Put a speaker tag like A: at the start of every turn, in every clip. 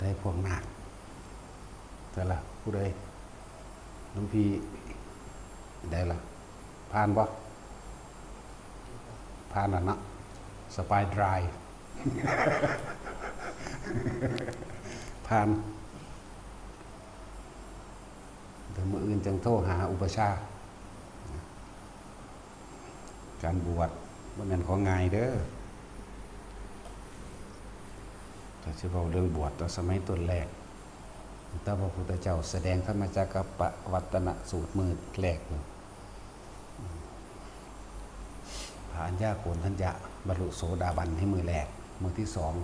A: ได้พวกนาคแต่ละผู้ใดน้องพี่ได้ละผ่านบ่ผ่านแล้วเนาะสปายดรายผ่านเดี๋ยวมื้ออื่นจังโทรหาอุปชาการบวชบ่แม่นของง่ายเด้อถ้าสิเว้าเรื่องบวชตอนสมัยต้นแรกพระพุทธเจ้าแสดงธรรมจักรปวัตตนสูตรมือแรกพระอัญญาโกณทัญญะบรรลุโสดาบันให้มือแรกมือที่สอง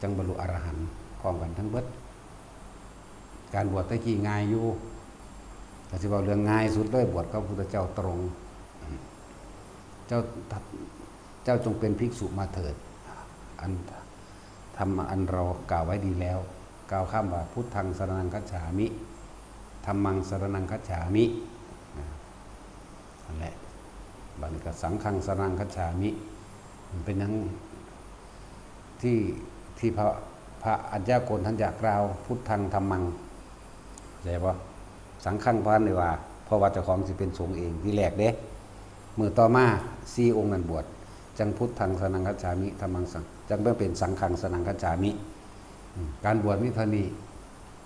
A: จังบรรลุอรหันต์พร้อมกันทั้งเบิดการบวชตะกี้ง่ายอยู่แต่สิเว้าเรื่องง่ายสุดเลยบวชกับพระพุทธเจ้าตรงเจ้าจงเป็นภิกษุมาเถิดอันทำอันเรากล่าวไว้ดีแล้วกล่าวข้ามว่าพุทธังสรณังคัจฉามิธัมมังสรณังคัจฉามินั่นแหละบัดนี้ก็สังฆังสรณังคัจฉามิมันเป็นยังที่พระอัญญาโกณทัญญะกล่าวพุทธังธัมมังใช่ป่ะสังฆังพานเลยว่าเพราะว่าเจ้าของสิเป็นสงฆ์เองที่แรกเด้มือต่อมา4องค์นั้นบวชจังพุทธังสรณังคัจฉามิธัมมังสังจังเป็นสังฆังสรณังคัจฉามิการบวชมิเท่านี้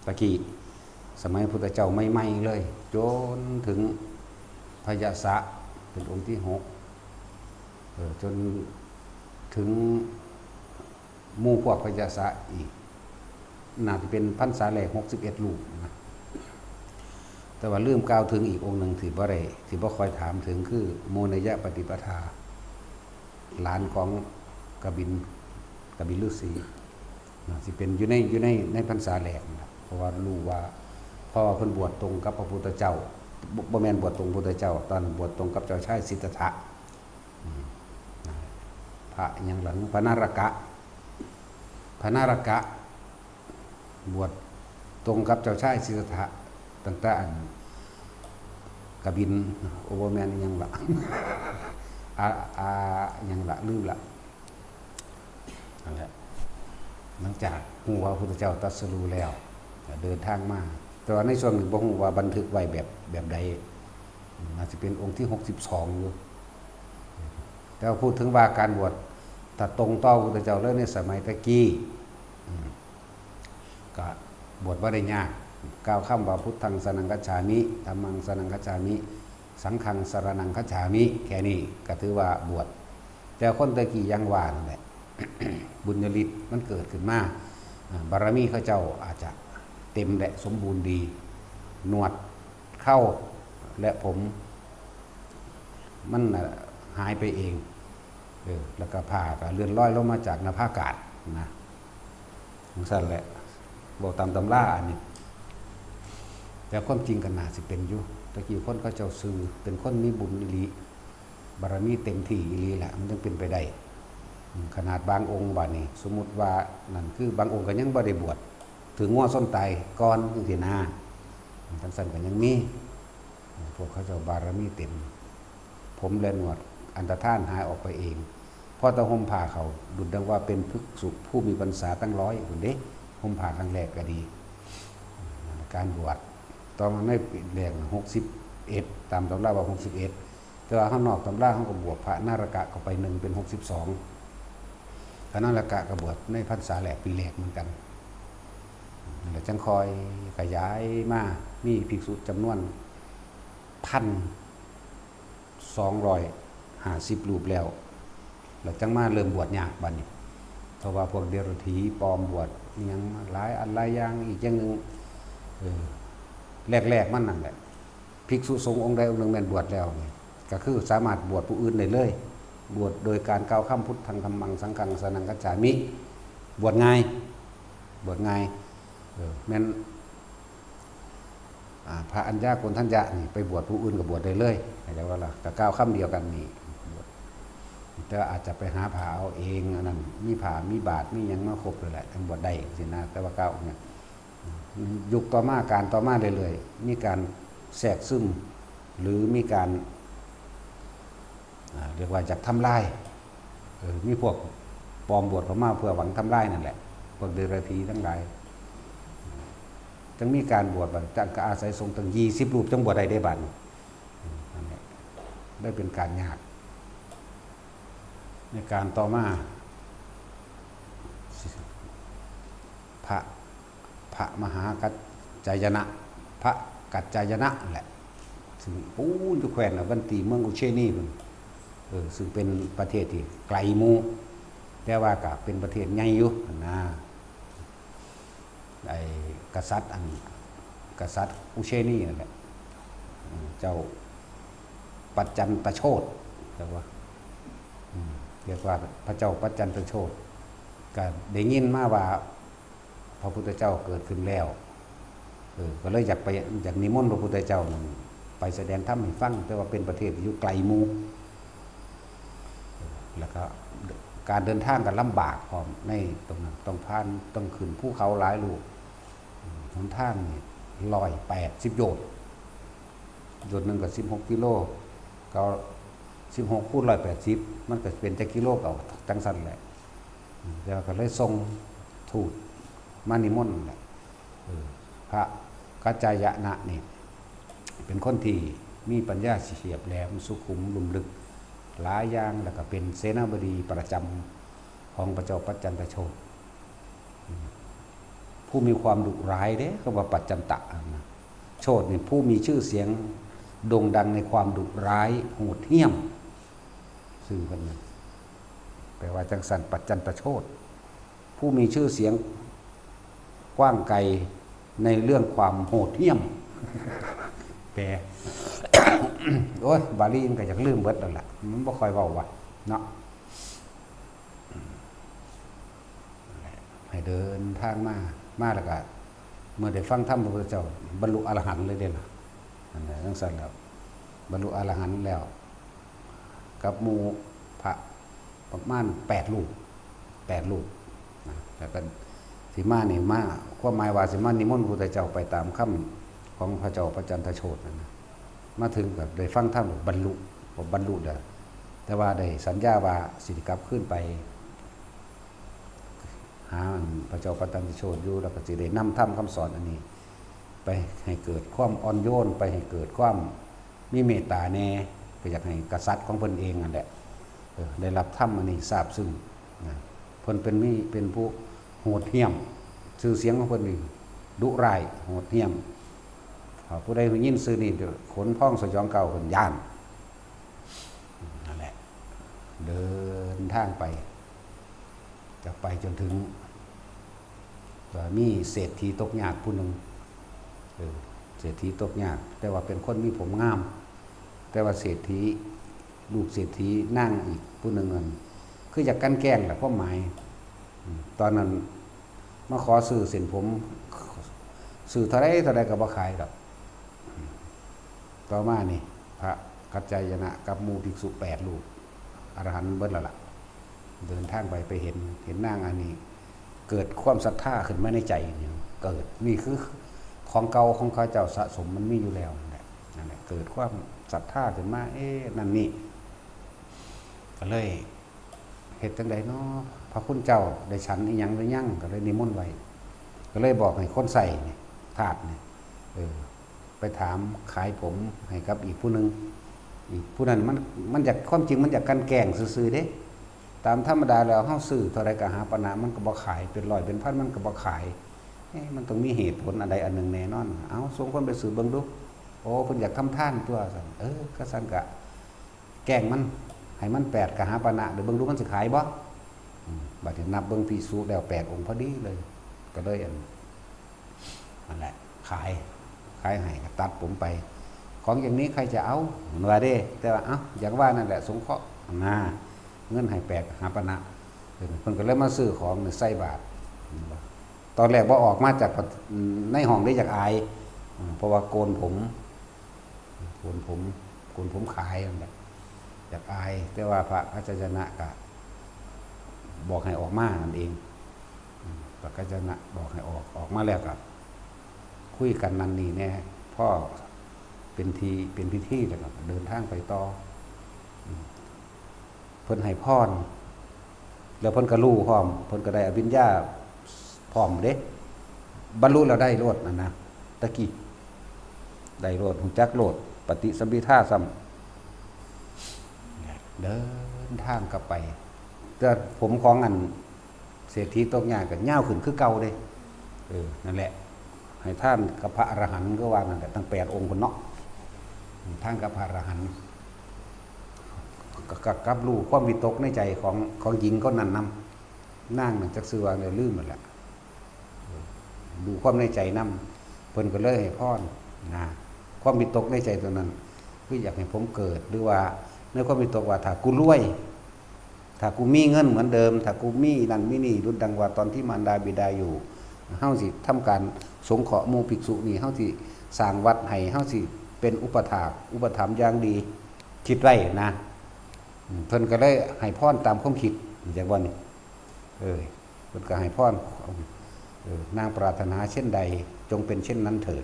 A: ตะกี้สมัยพุทธเจ้าไม่เลยจนถึงพยาสะเป็นองค์ที่6จนถึงหมู่พวกพยาสะอีกน่าจะเป็นพรรษาแรก61รูปนะแต่ว่าลืมกล่าวถึงอีกองค์หนึ่งที่บ่คอยถามถึงคือโมนยะปฏิปทาหลานของกบินฤาษีสิเป็นอยู่ในพรรษาแรกนะเพราะว่ารู้ว่าพ่อเพิ่นบวชตรงกับพระพุทธเจ้าบ่แม่นบวชตรงพระพุทธเจ้าตอนบวชตรงกับเจ้าชายสิทธัตถะพระยังหลังพระนารกะบวชตรงกับเจ้าชายสิทธัตถะตั้งแต่กบินโอเวอร์แมนยังละยังละลืมละนั่นแหละหลังจากฮู้ว่าพระพุทธเจ้าตรัสรู้แล้วเดินทางมาแต่ว่าในช่วงหนึ่งบ่ฮู้ว่าบันทึกไว้แบบใดอาจจะเป็นองค์ที่62อยู่แต่ว่าพูดถึงว่าการบวชถ้าตรงต่อพระพุทธเจ้าเลยในสมัยตะกี้ก็บวชบ่ได้ยากกล่าวคำว่าพุทธังสรณังคัจฉามิธัมมังสรณังคัจฉามิสังฆังสรณังคัจฉามิแค่นี้ก็ถือว่าบวชแต่คนตะกี้ยังว่านั่นแหละ บุญญาฤทธิ์มันเกิดขึ้นมาบารมีเขาเจ้าอาจจะเต็มและสมบูรณ์ดีหนวดเข้าและผมมันหายไปเองแล้วก็ผ้าก็เลื่อนลอยลงมาจากหน้าผากาศนะของสั้นแหละบอกตามตำราอันนี้แต่ความจริงกันน่าสิเป็นอยู่ตะกี้คนเขาเจ้าซื้อเป็นคนมีบุญอีหลีบารมีเต็มที่อีหลีแหละมันต้องเป็นไปได้ขนาดบางองค์บาดนี้สมมุติว่านั่นคือบางองค์ก็ยังบ่ได้บวชถึงงัวส้นไตก่อนจังซี่นะจังซั่นก็ยังมีพวกเขาเจ้าบารมีเต็มผมและหนวดอันตรธานหายออกไปเองพอตะห่มผ้าเขาดุจดังว่าเป็นภิกษุผู้มีพรรษาตั้ง100พุ่นเด้ห่มผ้าครั้งแรกก็ดีการบวชตอนในปีแรก61ตามตำราว่า61แต่ว่าข้างนอกตำราเขาก็บวชพระนารกะเข้าไป1เป็น62พระนารกะก็บวชในพรรษาแรกปีแรกเหมือนกันแล้วจังคอยขยายมามีภิกษุจำนวน1,250 รูปแล้วจังมาเริ่มบวชยากบัดนี้เพราะว่าพวกเดรัจฉีปลอมบวชยังหลายอันหลายอย่างอีกอย่างนึงแรกมันนั่นแหละภิกษุสงฆ์องค์ใดองค์หนึ่งแม่นบวชแล้วก็คือสามารถบวชผู้อื่นได้เลยบวชโดยการกล่าวคำพุทธังธัมมังสังฆังสรณังคัจฉามิบวชง่ายแม่นพระอัญญาโกณทัญญะนี่ไปบวชผู้อื่นก็บวชได้เลยแต่ว่าล่ะก็กล่าวคำเดียวกันนี่แต่อาจจะไปหาผ้าเอาเองอันนั้นมีผ้ามีบาตรมีหยังมาครบเลยแหละทั้งบวชได้สินะแต่ว่ากล่าวเนี่ยยุคต่อมาการต่อมาเรื่อยๆมีการแทรกซึมหรือมีการเรียกว่าจากทำลายมีพวกปลอมบวชเข้ามาเพื่อหวังทำลายนั่นแหละพวกเดรัจฉีทั้งหลาย จังมีการบวชบัดจังก็อาศัยสงฆ์ตั้ง20รูปจังบวชได้บัดนั่นแหละได้เป็นการยากในการต่อมาพระมหากัจจายนะพระกัจจายนะแหละซึ่งปูนอยู่แคว้นวันตีเมืองอุเชนีมันซึ่งเป็นประเทศที่ไกลหมู่แต่ว่าก็เป็นประเทศใหญ่อยู่นะไอ้กษัตริย์อุเชนีนั่นแหละเจ้าปัจจันตโชตเรียกว่าพระเจ้าปัจจันตโชตก็ได้ยินมาว่าพระพุทธเจ้าเกิดขึ้นแล้วก็เลยอยากนิมนต์พระพุทธเจ้าไปแสดงธรรมให้ฟังแต่ว่าเป็นประเทศที่อยู่ไกลหมู่แล้วก็การเดินทางก็ลำบากพร้อมในตรงนั้นต้องขึ้นภูเขาหลายลูกหนทางนี่180โยชน์นึงก็16กิโลก็16คูณ180มันก็เป็นจักกิโลเก่าจังซั่นแหละแล้วก็เลยส่งทูตมานิมนต์แหละพระกัจจายนะนี่เป็นคนที่มีปัญญาเฉียบแหลมสุขุมลุ่มลึกหลายอย่างแล้วก็เป็นเสนาบดีประจำของพระเจ้าปัจจันตโชตผู้มีความดุร้ายเด้เขาว่าปัจจันตะนะโชตนี่ผู้มีชื่อเสียงโด่งดังในความดุร้ายโหดเหี้ยมซึ่งเป็นแปลว่าจังสันปัจจันตโชตผู้มีชื่อเสียงกว้างไกลในเรื่องความโหดเหี้ยมแปล โอ้ยบาลีมันก็อยากลืมเบิดแล้วล่ะมันบ่ค่อยเว้าว่าเนาะให้เดินทางมาแล้วก็เมื่อได้ฟังธรรมพระพุทธเจ้าบรรลุอรหันต์เลยเด้ล่ะนั่นแหละจังซั่นแล้วบรรลุอรหันต์แล้วกับหมู่พระประมาณ8รูปนะแล้วก็สิมานี่มาความหมายว่าสิมานิมนต์พระพุทธเจ้าไปตามคำของพระเจ้าปัจจันตโชตนั่นนะมาถึงก็ได้ฟังธรรมบรรลุเด้อแต่ว่าได้สัญญาว่าสิกลับขึ้นไปหาพระเจ้าปัจจันตโชตอยู่แล้วก็สิได้นำธรรมคำสอนอันนี้ไปให้เกิดความอ่อนโยนไปให้เกิดความมีเมตตาแน่ก็อยากให้กษัตริย์ของเพิ่นเองนั่นแหละได้รับธรรมอันนี้ทราบซึ้งนะเพิ่นเป็นผู้โหดเหี้ยมชื่อเสียงของเพิ่นนี่ดุร้ายโหดเหี้ยมผู้ใดยินชื่อนี่ขนพองสยองเก่าเพิ่นย่านนั่นแหละเดินทางไปจะไปจนถึงมีเศรษฐีตกยากผู้หนึ่งเศรษฐีตกยากแต่ว่าเป็นคนมีผมงามแต่ว่าลูกเศรษฐีนั่งอีกผู้หนึ่งคืออยากกันแกล้งแหละความหมายตอนนั้นมาขอซื้อเส้นผมซื้อเท่าไรก็บ่ขายดอกต่อมานี่พระกัจจายนะกับหมู่ภิกษุ8รูปอรหันต์เบิดแล้วล่ะเดินทางไปเห็นนางอันนี้เกิดความศรัทธาขึ้นมาในใจเนี่ยเกิดนี่คือของเก่าของข้าเจ้าสะสมมันมีอยู่แล้วนั่นแหละเกิดความศรัทธาขึ้นมานั่นนี่ก็เลยเหตุจังใดเนาะพระคุณเจ้าได้ฉันอีหยังหรือยังก็เลยนิมนต์ไว้ก็เลยบอกให้คนใส่นี่ถาดนี่ไปถามขายผมให้กับอีกผู้นึงอีกผู้นั้นมันอยากความจริงมันอยากกันแกล้งซื่อๆเด้ตามธรรมดาแล้วเฮาซื้อเท่าไรก็หาปณะมันก็บ่ขายเป็นร้อยเป็นพันมันก็บ่ขายมันต้องมีเหตุผลอะไรอันหนึ่งแน่นอนเอาส่งคนไปซื้อเบิ่งดูโอ้เพิ่นอยากทำทานตัวซั่นก็ซั่นก็แกล้งมันให้มัน8ก็หาปณะเดี๋ยวเบิ่งดูมันสิขายบ่บัดนี้นับเบิ่งภิกษุแล้ว8องค์พอดีเลยก็เลยนั่นแหละขายให้ตัดผมไปของอย่างนี้ใครจะเอาว่าเด้แต่ว่าเอ้าอย่างว่านั่นแหละสงเคราะห์เงินให้8หาปณะเพิ่นก็เลยมาซื้อของใส่บาตรตอนแรกบ่ออกมาจากในห้องได้จากอายเพราะว่าโกนผมขายนั่นแหละจากอายแต่ว่าพระกัจจายนะก็บอกให้ออกมานั่นเองพระกัจจายนะบอกให้ออกมาแล้วก็คุยกันนั่นนี่แน่พ่อเป็นพิธีแล้วก็เดินทางไปต่อเพิ่นให้พรแล้วเพิ่นก็รู้พร้อมเพิ่นก็ได้อภิญญาพร้อมเด้บรรลุแล้วได้โลดนั่นนะ ตะกี้ได้โลดหูจักโลดปฏิสัมพิทาซ้ำเดินทางกลับไปแต่ผมของอันเศรษฐีตกงานกับเง่าขึ้นคือเก่าเด้นั่นแหละให้ท่านกับพระอรหันต์ก็ว่านั่นแหละตั้ง8 องค์คนเนาะท่านกับพระอรหันต์กับรู้ความวิตกในใจของหญิงก็นั่นนำนั่งจักซื้อวางเลยลืมหมดแหละดูความในใจนำเพิ่นก็เลยให้พรนะความวิตกในใจตัวนั้นคืออยากให้ผมเกิดหรือว่าในความวิตกว่าถ้ากูรวยถ้ากูมีเงินเหมือนเดิมถ้ากูมีนั่นมีนี่รุดดังว่าตอนที่มารดาบิดาอยู่เฮาสิทำการสงเคราะห์หมู่ภิกษุนี่เฮาสิสร้างวัดให้เฮาสิเป็นอุปถากอุปถัมภ์อย่างดีคิดไว้นะเพิ่นก็เลยให้พรตามความคิดจากว่านี่เพิ่นก็ให้พรนางปรารถนาเช่นใดจงเป็นเช่นนั้นเถิด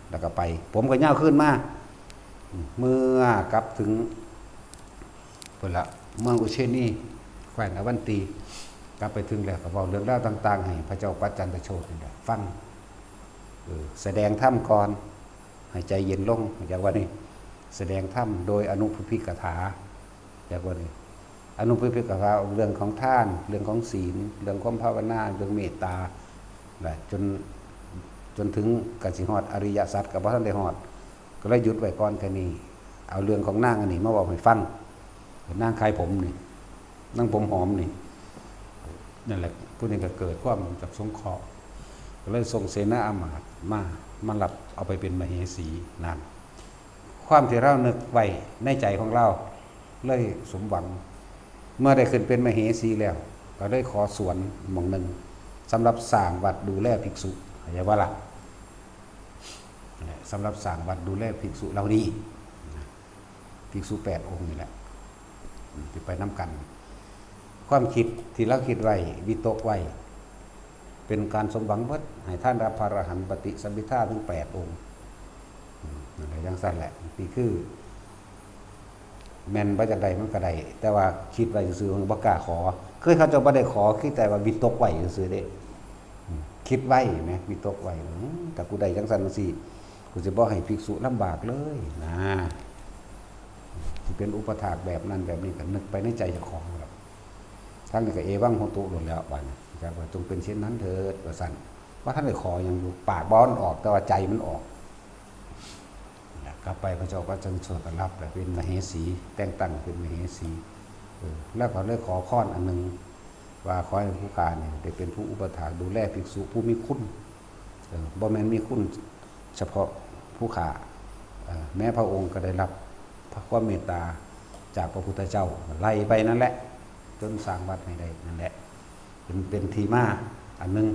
A: แล้วก็ไปผมก็ย่าวขึ้นมาเมื่อกลับถึงเพิ่นละเมืองอุเชนีแขวงอวันตีกลับไปถึงแล้วก็บอกเรื่องราวต่างๆให้พระเจ้าปัจจันตโชตนี่ฟังแสดงธรรมก่อนให้ใจเย็นลงจากว่านี่แสดงธรรมโดยอนุพุพิกถาจากว่านี่อนุพุพิกถาเรื่องของท่านเรื่องของศีลเรื่องความภาวนาเรื่องเมตตาจนถึงกสิฮอดอริยสัจกับพระท่านได้ฮอดก็เลยหยุดไว้ก่อนแค่นี้เอาเรื่องของนางอันนี้มาบอกให้ฟังนางคลายผมนี่นางผมหอมนี่นั่นแหละผู้นี้ก็เกิดความจากสงเคราะห์ก็เลยส่งเสนาอามาตย์มารับเอาไปเป็นมเหสีนั่นความที่เรานึกไว้ในใจของเราเลยสมหวังเมื่อได้ขึ้นเป็นมเหสีแล้วก็ได้ขอสวนหม่องหนึ่งสำหรับสร้างวัดดูแลภิกษุอย่าว่าล่ะสำหรับสร้างวัดดูแลภิกษุเหล่านี้ภิกษุ8 องค์นี่แหละที่ไปน้ำกันความคิดที่เราคิดไว้วิตกไว้เป็นการสมหวังวัดให้ท่านรับพระอรหันต์ปฏิสัมภิทาถึง8 องค์อะไรอย่างสั้นแหละนี่คือแม่นว่าจากใดมันก็ได้แต่ว่าคิดไว้ซื่อๆมันบ่กล้าขอเคยเขาจะบ่ได้ขอคิดแต่ว่าวิตกไว้ซื่อๆเด้คิดไว้ไหมวิตกไว้แต่กูได้จังซั่นจังซี่กูจะบ่ให้ภิกษุลำบากเลยนะที่เป็นอุปถากแบบนั้นแบบนี้ก็นึกไปในใจเจ้าของครับทั้งนี้ก็เอวังโหตุหล่นแล้วบัดนี้ครับว่าจงเป็นเช่นนั้นเถิดว่าซั่นว่าท่านได้ขออย่างอยู่ปากบ่อนออกแต่ว่าใจมันออกกลับไปพระเจ้าก็จึงโปรดรับเป็นมเหสีแต่งตั้งเป็นมเหสีแล้วก็เลยขอข้ออันนึงว่าขอให้ผู้การเนี่ยได้เป็นผู้อุปถากดูแลภิกษุผู้มีคุณบ่แม่นมีคุณเฉพาะผู้ขาแม้พระองค์ก็ได้รับพระความเมตตาจากพระพุทธเจ้าไล่ไปนั่นแหละจนสร้างวัดให้ได้นั่นแหละเป็นทีมาอันนึง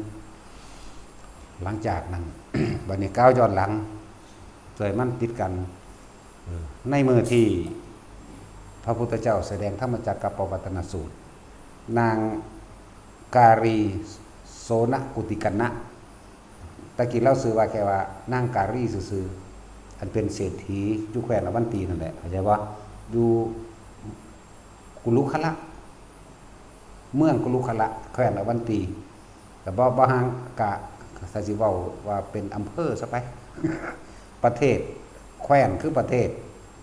A: หลังจากนั้น บัดนี้ก้าวย้อนหลังเกิดมันติดกันในมือที่พระพุทธเจ้าแสดงธรรมจักรปวัตนสูตรนางการีโสนกุติกันนะตะกี้เล่าซื้อว่าแค่ว่านางการีซื่ออันเป็นเศรษฐียุคแคว้นอวันตีนั่นแหละเข้าใจว่าอยู่กุลุคละเมืองกุลุคละแคว้นอวันตีแต่บ่ห่างกะซาจิเว้าว่าเป็นอำเภอซะไป ประเทศแคว้นคือประเทศ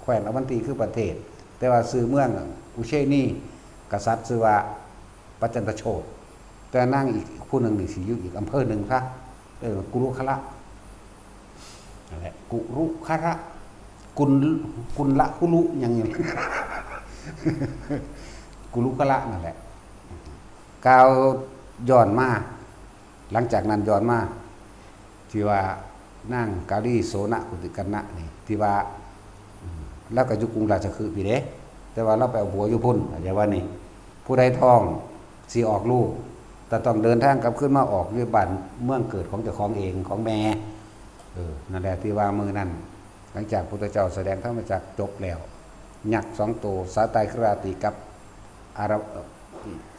A: แคว้นอวันตีคือประเทศแต่ว่าซื้อเมืองอุเชนีกษัตริย์ชื่อว่าปัจจันตโชตแต่นั่งอีกผู้หนึ่งนี่สิอยู่อีกอำเภอหนึ่งค่ะกุลุคละนั่นแหละกุรุคระกุลละกุลุอย่างนี้ กุลุคละนั่นแหละกาวย้อนมาหลังจากนั้นย้อนมาที่ว่านั่งกาลีโสนกุติกันนะนี่ที่ว่าแล้วก็อยู่กรุงราชคฤห์พี่เด้แต่ว่าเราไปเอาผัวอยู่พุ่นอย่าว่านี่ผู้ใดท้องสิออกลูกแต่ต้องเดินทางกลับขึ้นมาออกด้วยบ้านเมืองเกิดของเจ้าของเองของแม่นั่นแหละที่ว่ามือนั่นหลังจากพุทธเจ้าแสดงธรรมจักรจบแล้วยักษ์2 ตัวสาตายคิราติกับ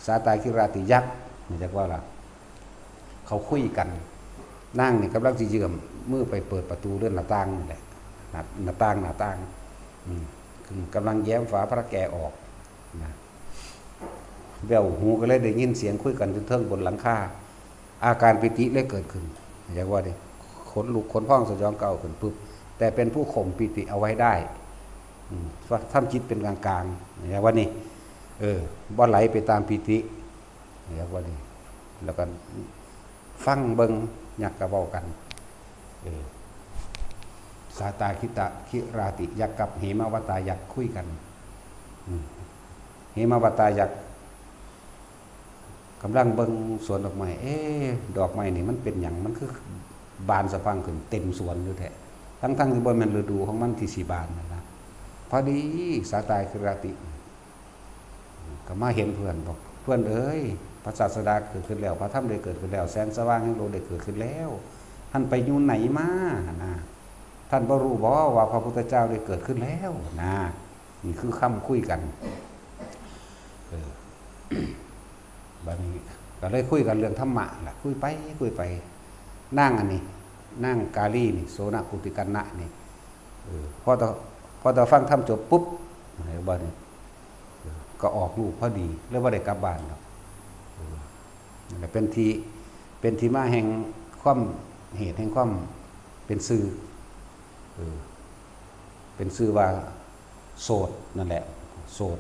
A: สาตายคิราติยักษ์นี่จักว่าล่ะเขาคุยกันนั่งนี่กำลังสิเยื้อมมือไปเปิดประตูเลื่อนหน้าต่างนี่แหละหน้าต่างกำลังแย้มฝาพระแก่ออกนะแววหูก็เลยได้ยินเสียงคุยกันจนเทิงบนหลังคาอาการปิติเลยเกิดขึ้นอย่างว่าดิค ขนลุกขนพองสยองเก่าขึ้นปุ๊บแต่เป็นผู้ข่มปิติเอาไว้ได้ทำจิตเป็นกลางๆอย่างว่านี่บ่ไหลไปตามปิติอย่างว่านี่แล้วก็ฟังเบิ่งอยากกระเว้ากันสาตาคิตะคิราติยักษ์กับเหมาวตายักษ์คุยกันเหมาวตายักษ์กำลังเบิ่งสวนดอกไม้ดอกไม้นี่มันเป็นหยังมันคือบานสะพรังขึ้นเต็มสวนอยู่แท้ทั้งที่บ่แม่นฤดูของมันที่สิบานนะพอดีสาตาคิราติก็มาเห็นเพื่อนบอกเพื่อนเอ้ยพระศาสดาเกิดขึ้นแล้วพระธรรมได้เกิดขึ้นแล้วแสงสว่างแห่งโลกได้เกิดขึ้นแล้วท่านไปอยู่ไหนมานะท่านบ่รู้บ่ว่าพระพุทธเจ้าได้เกิดขึ้นแล้วนะนี่คือคำคุยกันบัดนี้ก็เลยคุยกันเรื่องธรรมะล่ะคุยไปนั่งอันนี้นั่งกาลีนี่โสนกุติกันนะนี่พอตอนฟังธรรมจบปุ๊บบัดนี้ก็ออกลูกพอดีแล้วบ่ได้กลับบ้านหรอกเป็นที่มาแห่งความเหตุแห่งความเป็นสื่อเป็นชื่อว่าโสดนั่นแหละโสด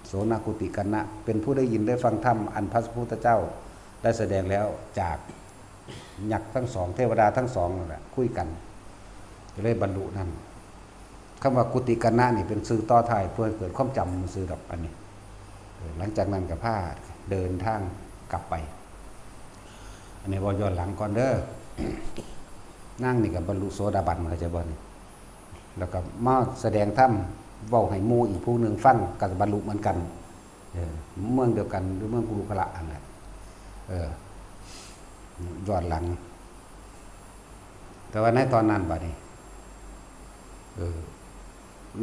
A: โสนกุติกันนะเป็นผู้ได้ยินได้ฟังธรรมอันพระพุทธเจ้าได้แสดงแล้วจากยักษ์ทั้งสองเทวดาทั้งสองนั่นแหละคุยกันก็เลยบรรลุนั่นคำว่ากุติกันนะนี่เป็นสื่อต่อท้ายเพื่อเกิดความจำสื่อดอกอันนี้หลังจากนั้นกับผ้าเดินทางกลับไปอันนี้ว่าย้อนหลังก่อนเด้อนั่งนี่กับบรรลุโสดาบันเข้าใจบ่นี่แล้วก็มาแสดงธรรมเว้าให้หมู่อีกผู้หนึ่งฟังก็บรรลุเหมือนกันเมืองเดียวกันหรือเมืองกุรุขละอันนั้นย้อนหลังแต่ว่าในตอนนั้นบัดนี้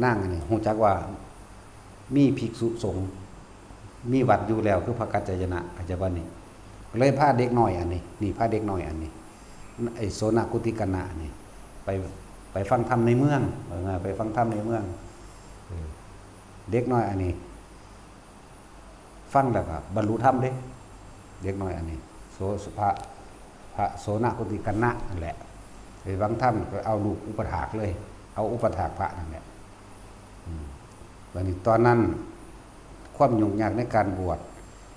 A: นั่งอันนี้ฮู้จักว่ามีภิกษุสงฆ์มีวัดอยู่แล้วคือพระกัจจายนะอาจจะบ่นี่เลยพาเด็กน้อยอันนี้นี่พาเด็กน้อยอันนี้ไอ้โสนกุติกันนะนี่ไปฟังธรรมในเมืองไปฟังธรรมในเมืองเด็กน้อยอันนี้ฟังแล้วก็บรรลุธรรมเด้เด็กน้อยอันนี้พระโสนกุติกันนะนั่นแหละไปฟังธรรมก็เอาลูกอุปถากเลยเอาอุปถากพระนั่นแหละวันนี้ตอนนั้นความยุ่งยากในการบวช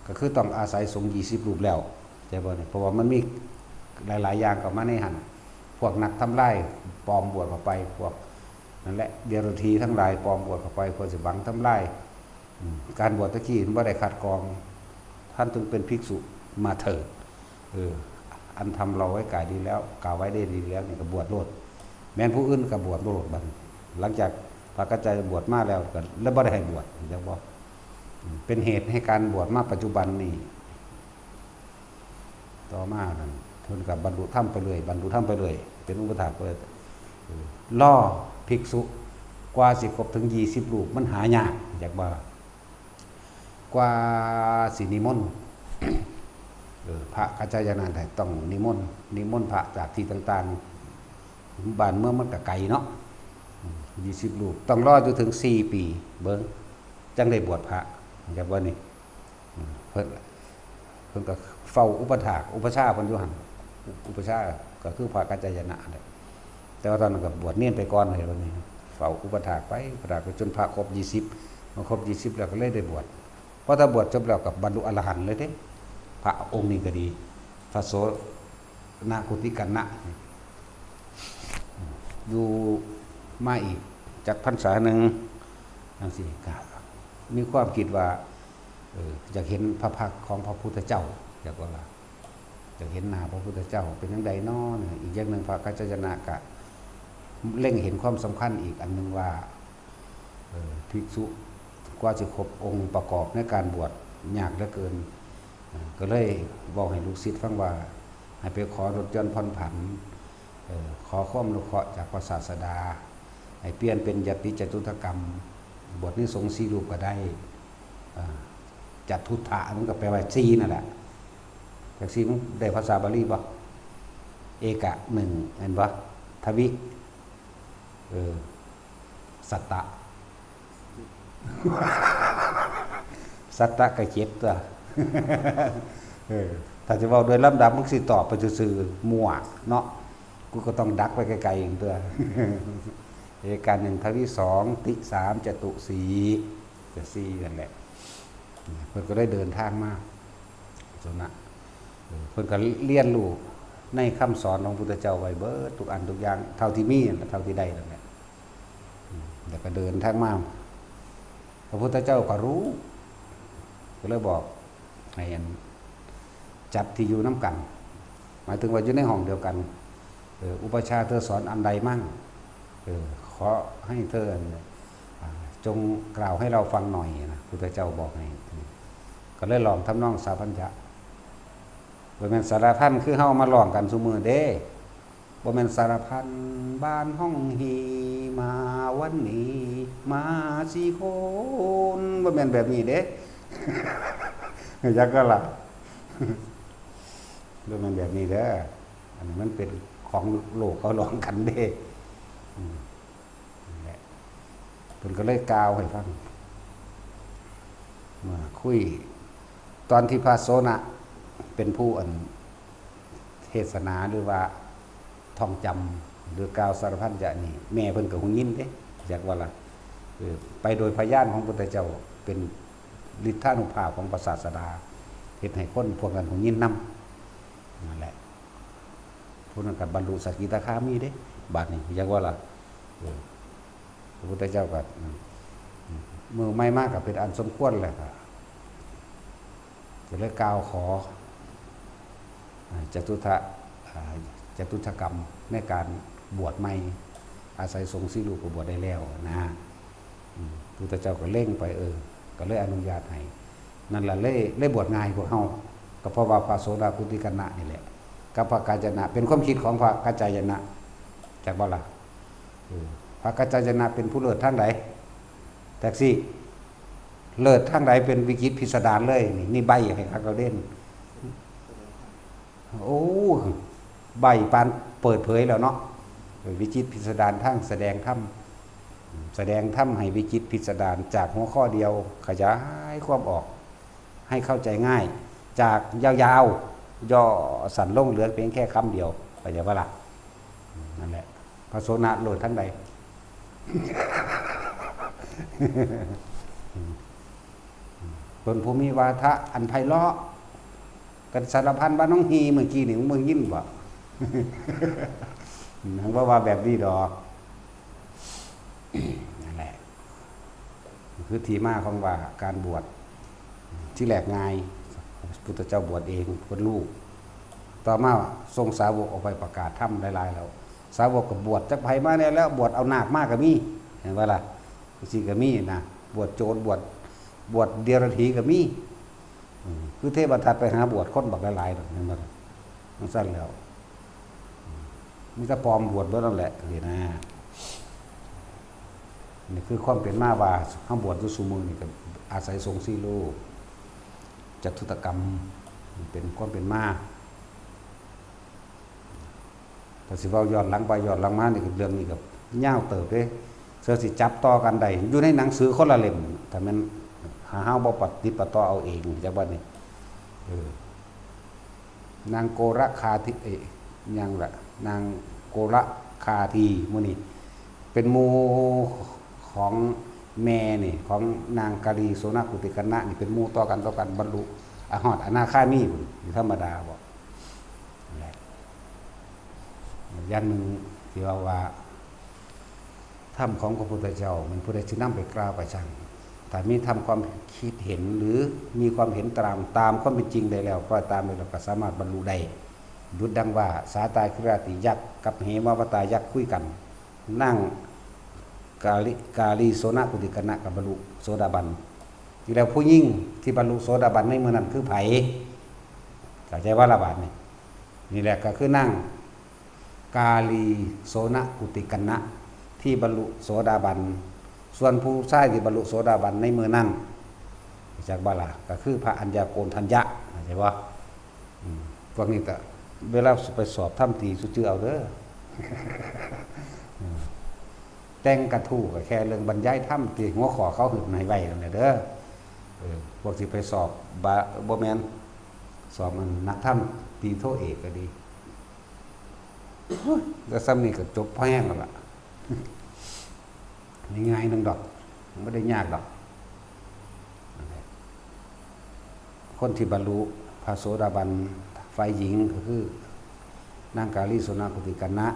A: ก็คือต้องอาศัยสงฆ์20 รูปแล้วใช่บ่เนี่ยเพราะว่ามันมีหลายๆอย่างเข้ามาในหันพวกนักทำลายปลอมบวชเข้าไปพวกนั่นแหละเดรัจฉีทั้งหลายปลอมบวชเข้าไปเพื่อสิบังทำลายการบวชตะกี้มันบ่ได้ขัดกรองท่านจึงเป็นภิกษุมาเถิดอันทำเราไว้กายดีแล้วกล่าวไว้ได้ดีแล้วนี่ก็บวชโลดแม้นผู้อื่นก็บวชโลดบัดหลังจากพระกัจจายบวชมาแล้วก็บ่ได้ให้บวชจังบ่เป็นเหตุให้การบวชมาปัจจุบันนี้ต่อมานั่นเพิ่นก็บรรลุธรรมไปเรื่อยเป็นอุปถากไปเลยล่อภิกษุกว่าสิครบถึง20 รูปมันหายากอยากว่ากว่าสินิมนต์พระกัจจายนะได้ต้องนิมนต์พระจากที่ต่างๆบ้านเมืองมันก็ไกลเนาะ20 รูปต้องรอจนถึง4 ปีเบิ่งจังได้บวชพระอยากว่านี่เพิ่นก็เฝ้าอุปถากอุปชฌาย์เพิ่นอยู่หั่นอุปชฌาย์ก็คือพระกัจจายนะแหละแต่ว่าตอนนั้นก็บวชเนียนไปก่อนเลยวันนี้เฝ้าอุปถากไปจนพระครบ20มาครบ20แล้วก็เลยได้บวชเพราะถ้าบวชจบแล้วก็บรรลุอรหันต์เลยเด้พระองค์นี้ก็ดีพระโสนกุติกันนะอยู่มาอีกจากพรรษาหนึ่งจังซี่ก็มีความคิดว่าอยากเห็นพระพักตร์ของพระพุทธเจ้าอยากเห็นหน้าพระพุทธเจ้าเป็นจังไดน้ออีกอย่างหนึ่งพระกัจจายนะก็เล็งเห็นความสำคัญอีกอันนึงว่าภิกษุกว่าจะครบองค์ประกอบในการบวชยากเหลือเกินก็เลยบอกให้ลูกศิษย์ฟังว่าให้ไปขอลดหย่อนผ่อนผันขอความอนุเคราะห์จากพระศาสดาให้เปลี่ยนเป็นยติจตุถกรรมบวชนี่สงฆ์4 รูปก็ได้จัตุถะมันก็แปลว่า4นั่นแหละจาก4มันได้ภาษาบาลีบ่เอกะ1เห็นบ่ทวิสัตตะสัตตะก็เจ็บตัวถ้าจะเว้าโดยลำดับมันสิตอบไปซื่อๆมั่วเนาะ กูก็ต้องดักไปไกลๆอย่างตัว เอการหนึ่งทวีสองติสามจตุสีจะสี่นั่นแหละเพิ่นก็ได้เดินทางมาสนะเพิ่นก็เรียนรู้ในคำสอนของพุทธเจ้าไว้เบิดทุกอันทุกอย่างเท่าที่มีเท่าที่ได้นั่นแหละแล้วก็เดินทางมาพระพุทธเจ้าก็รู้ก็เลยบอกให้จัดที่อยู่น้ำกัน หมายถึงว่าอยู่ในห้องเดียวกันอุปชาเธอสอนอันใดมั่งขอให้เธอจงกล่าวให้เราฟังหน่อยนะพุทธเจ้าบอกให้ก็เลยลองทำนองสาพัญญะบ่แม่นสารพันคือเฮามาลองกันซุมื้อเด้บ่แม่นสารพันบ้านห้องฮีมาวันนี้มาสี่คนบ่แม่นแบบนี้เด้ ยักก็ล่ะ บ่แม่นแบบนี้เด้ออันนี้มันเป็นของโลกเขาลองกันเด้เพิ่นก็เลยกล่าวให้ฟังมาคุยตอนที่พระโสนะเป็นผู้เทศนาหรือว่าท่องจำหรือกล่าวสารพันจะนี่แม่เพิ่นก็หูยินเด้อยากว่าล่ะไปโดยพยานของพระพุทธเจ้าเป็นฤทธานุภาพของพระศาสดาเฮ็ดให้คนพวกนั้นหูยินนำนั่นแหละพวกนั้นก็บรรลุสกิทาคามีเด้บัดนี้อยากว่าล่ะพระพุทธเจ้าก็มือไม่มากก็เป็นอันสมควรแหละก็เลยกล่าวขอจตุถกรรมในการบวชใหม่อาศัยทรงสีลูกก็บวชได้แล้วนะพระพุทธเจ้าก็เร่งไปก็เลยอนุญาตให้นั่นแหละเลยบวชง่ายกว่าเฮาก็เพราะว่าพระโสดาปุติกนะนี่แหละกับพระกัจจนะเป็นความคิดของพระกัจจายนะจากบ่ล่ะพระกัจจายนะเป็นผู้เลิศทางใดแท็กซี่เลิศทางใดเป็นวิจิตรพิสดารเลยนี่ใบให้คักเราเด่นโอ้ใบปานเปิดเผยแล้วเนาะวิจิตรพิสดารทั้งแสดงธรรมให้วิจิตรพิสดารจากหัวข้อเดียวขยายความออกให้เข้าใจง่ายจากยาวๆย่อสั้นลงเหลือเพียงแค่คำเดียวเข้าใจป่ะล่ะนั่นแหละพระโสนะโลดทั้งใด เป็นภูมิวาทะอันไพเราะกันสารพันบ้านน้องฮีเมื่อกี้นี่มึงยิ้มบ่ นังว่าแบบนี้ดอกนั่นแหละคือที่มาของว่าการบวชที่แหลกง่ายพุทธเจ้าบวชเองบวชลูกต่อมาทรงสาวกออกไปประกาศธรรมหลายๆแล้วสาวกก็บวชจักไผมาเนี่ยแล้วบวชเอาหนักมากก็มีเห็นว่าล่ะสิก็มีนะบวชโจรบวชเดียรถีก็มีคือเทพทัตไปหาบวชคนบักหลายๆดอกนั่นบ่มันสั้นแล้วมีแต่ปลอมบวชเบิดนั่นแหละนี่นะนี่คือความเป็นมาว่าเฮาบวชอยู่ซุมื้อนี่ก็อาศัยทรงสีโลกจตุตกรรมเป็นความเป็นมาแต่สิเว้าย้อนหลังไปย้อนหลังมานี่ก็เรื่องนี้ก็ยาวเติบเด้เสือสิจับต่อกันได้อยู่ในหนังสือคนละเล่มถ้ามันหาเฮาบ่ปฏิบัติต่อเอาเองจักบัดนี้นางโกระคาธิยังล่ะนางโกระคาทีมื้อนี้เป็นหมู่ของแม่นี่ของนางกาลีโสนกุติกนะนี่เป็นหมู่ต่อกันบรรลุฮอดอนาคามีธรรมดาบ่นั่นแหละยันนึงที่ว่าธรรมของพระพุทธเจ้ามันผู้ใดสินำไปกล่าวประชันถ้ามีทำความคิดเห็นหรือมีความเห็นตามความเป็นจริงได้แล้วก็ตามไปเราก็สามารถบรรลุได้ดุจดังว่าสาตาคิราติยักษ์กับเหมวตายักษ์คุยกันนั่งกาลีโสนกุติกนะกับบรรลุโสดาบันที่แล้วผู้ยิ่งที่บรรลุโสดาบันในเมื่อนั้นคือไผเข้าใจว่าละบาดนี่แหละก็คือนั่งกาลีโสนกุติกนะที่บรรลุโสดาบันส่วนผู้ชายที่บรรลุโสดาบันในมือนั่นจากบาลาก็คือพระอัญญาโกณทัญญะใช่ปะพวกนี้แต่เวลาไปสอบถ้ำตีสุจือเอาเด้อ แต่งกระทู้ก็แค่เรื่องบรรยายถ้ำตีหัวขอเขาหึงในไว้นั่นแหละเด้อพวกที่ไปสอบบแมนสอบมันนักถ้ำตีโทเอกก็ดี แล้วซ้ำนี่ก็จบพอแห้งแล้วล่ะง่ายๆนึงดอกไม่ได้ยากดอกคนที่บรรลุพระโสดาบันฝ่ายหญิงก็คือนางกาลีโสนาคุติกันนะ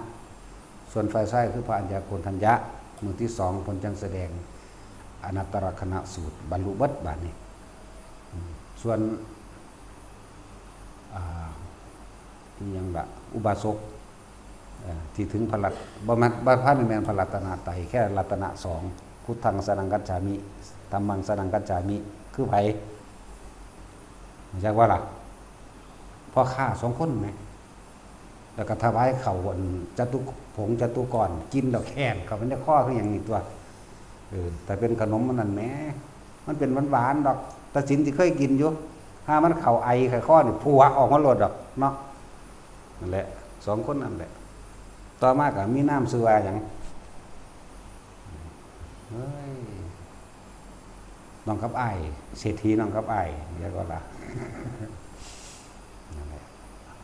A: ส่วนฝ่ายชายคือพระอัญญาโกณทัญญะมือที่สองผลจังแสดงอนัตตลกนะสูตรบรรลุเบิดบาดนี้ส่วนที่ยังละอุบาสกที่ถึงพลัตบ่แม่นบ่พระนิแมนพลัตนาไตแค่รัตนะสองพุทธังสนังกัจฉามิธัมมังสนังกัจฉามิคือไผจักว่าล่ะพ่อข้า2คนไหมแล้วก็ถวายเขาวันจตุผงจตุกรกินดอกแค้นเขามันจะข้อคืออย่างนี้ตัวแต่เป็นขนมมันนั่นแหมมันเป็นหวานๆดอกตะสินที่เคยกินอยู่ถ้ามันเข่าไอไข่ข้อนี่ผัวออกมาโลดดอกเนาะนั่นแหละ2คนนั่นแหละต่อมาก็มีน้ำซื้อว่าหยังเฮ้ยน้องกับอ้ายเศรษฐีน้องกับอ้ายเรียกว่าล่ะนั่นแหละ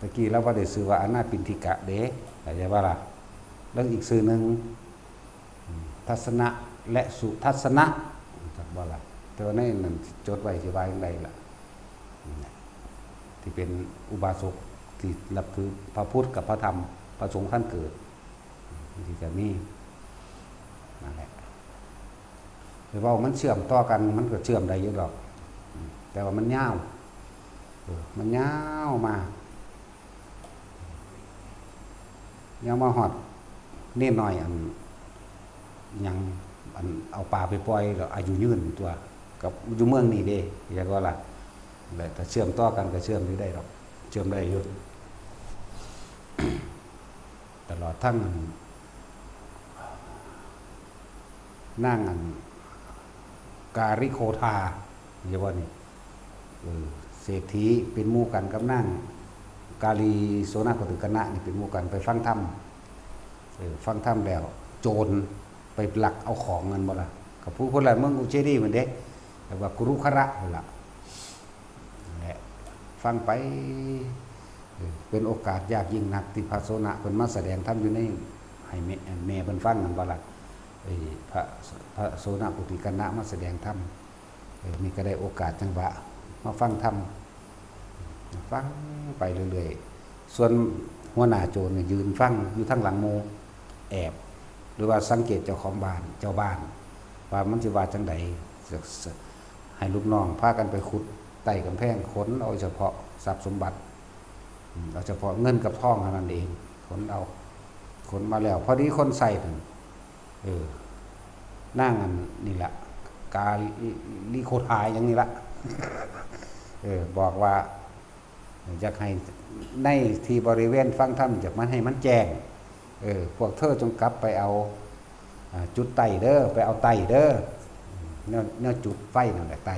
A: ตะกี้เราบ่ได้ซื้อว่าอนาปินทิกะเด้เข้าใจว่าล่ะแล้วอีกชื่อนึงทัศนะและสุทัศนะจักบ่ล่ะแต่ว่าในนั้นจดไว้สิว่าจังไดล่ะที่เป็นอุบาสกที่รับถือพระพุทธกับพระธรรมพระสงฆ์ท่านเกิดที่จะมีนั่นแหละหรือว่ามันเชื่อมต่อกันมันก็เชื่อมได้อยู่หรอกแต่ว่ามันยาวมันยาวมาหอดนี่หน่อยอันยังอันเอาปลาไปปล่อยแล้วอายุยืนตัวกับอยู่เมืองนี่เด้เรียกว่าล่ะแต่เชื่อมต่อกันก็เชื่อมอยู่ได้หรอกเชื่อมได้อยู่ตลอดทั้งนั่งอันการิโคธาเรียกว่านี่เศรษฐีเป็นหมู่กันกับนั่งกาลีโสนาโคติกนะนี่เป็นหมู่กันไปฟังธรรมฟังธรรมแล้วโจรไปหลักเอาของเงินบ่ล่ะกับผู้คนละเมืองอุเชดีเหมือนเด็กแต่ว่ากุรุขระนั่นล่ะฟังไปเป็นโอกาสยากยิ่งนักที่พระโสนะเพิ่นมาแสดงธรรมอยู่ในให้แม่เพิ่นฟังนั่นบ่ล่ะพระโสนะปุติกนะมาแสดงธรรมนี่ก็ได้โอกาสจังหวะมาฟังธรรมฟังไปเรื่อยๆส่วนหัวหน้าโจรเนี่ยยืนฟังอยู่ทั้งหลังโมแอบหรือว่าสังเกตเจ้าของบ้านเจ้าบ้านว่ามันสิว่าจังใดให้ลูกน้องพากันไปขุดไต่กำแพงขนเอาเฉพาะทรัพย์สมบัติเอาเฉพาะเงินกับทองเท่านั้นเองขนมาแล้วพอดีคนใส่ถึงนั่งอันนี่ละกาลิโคทายอย่างนี้ละบอกว่าอยากให้ในที่บริเวณฟังธรรมจากมันให้มันแจ้งพวกเธอจงกลับไปเอาจุดไต่เด้อไปเอาไต่เด้อเนี่ยจุดไฟนั่นแหละไต่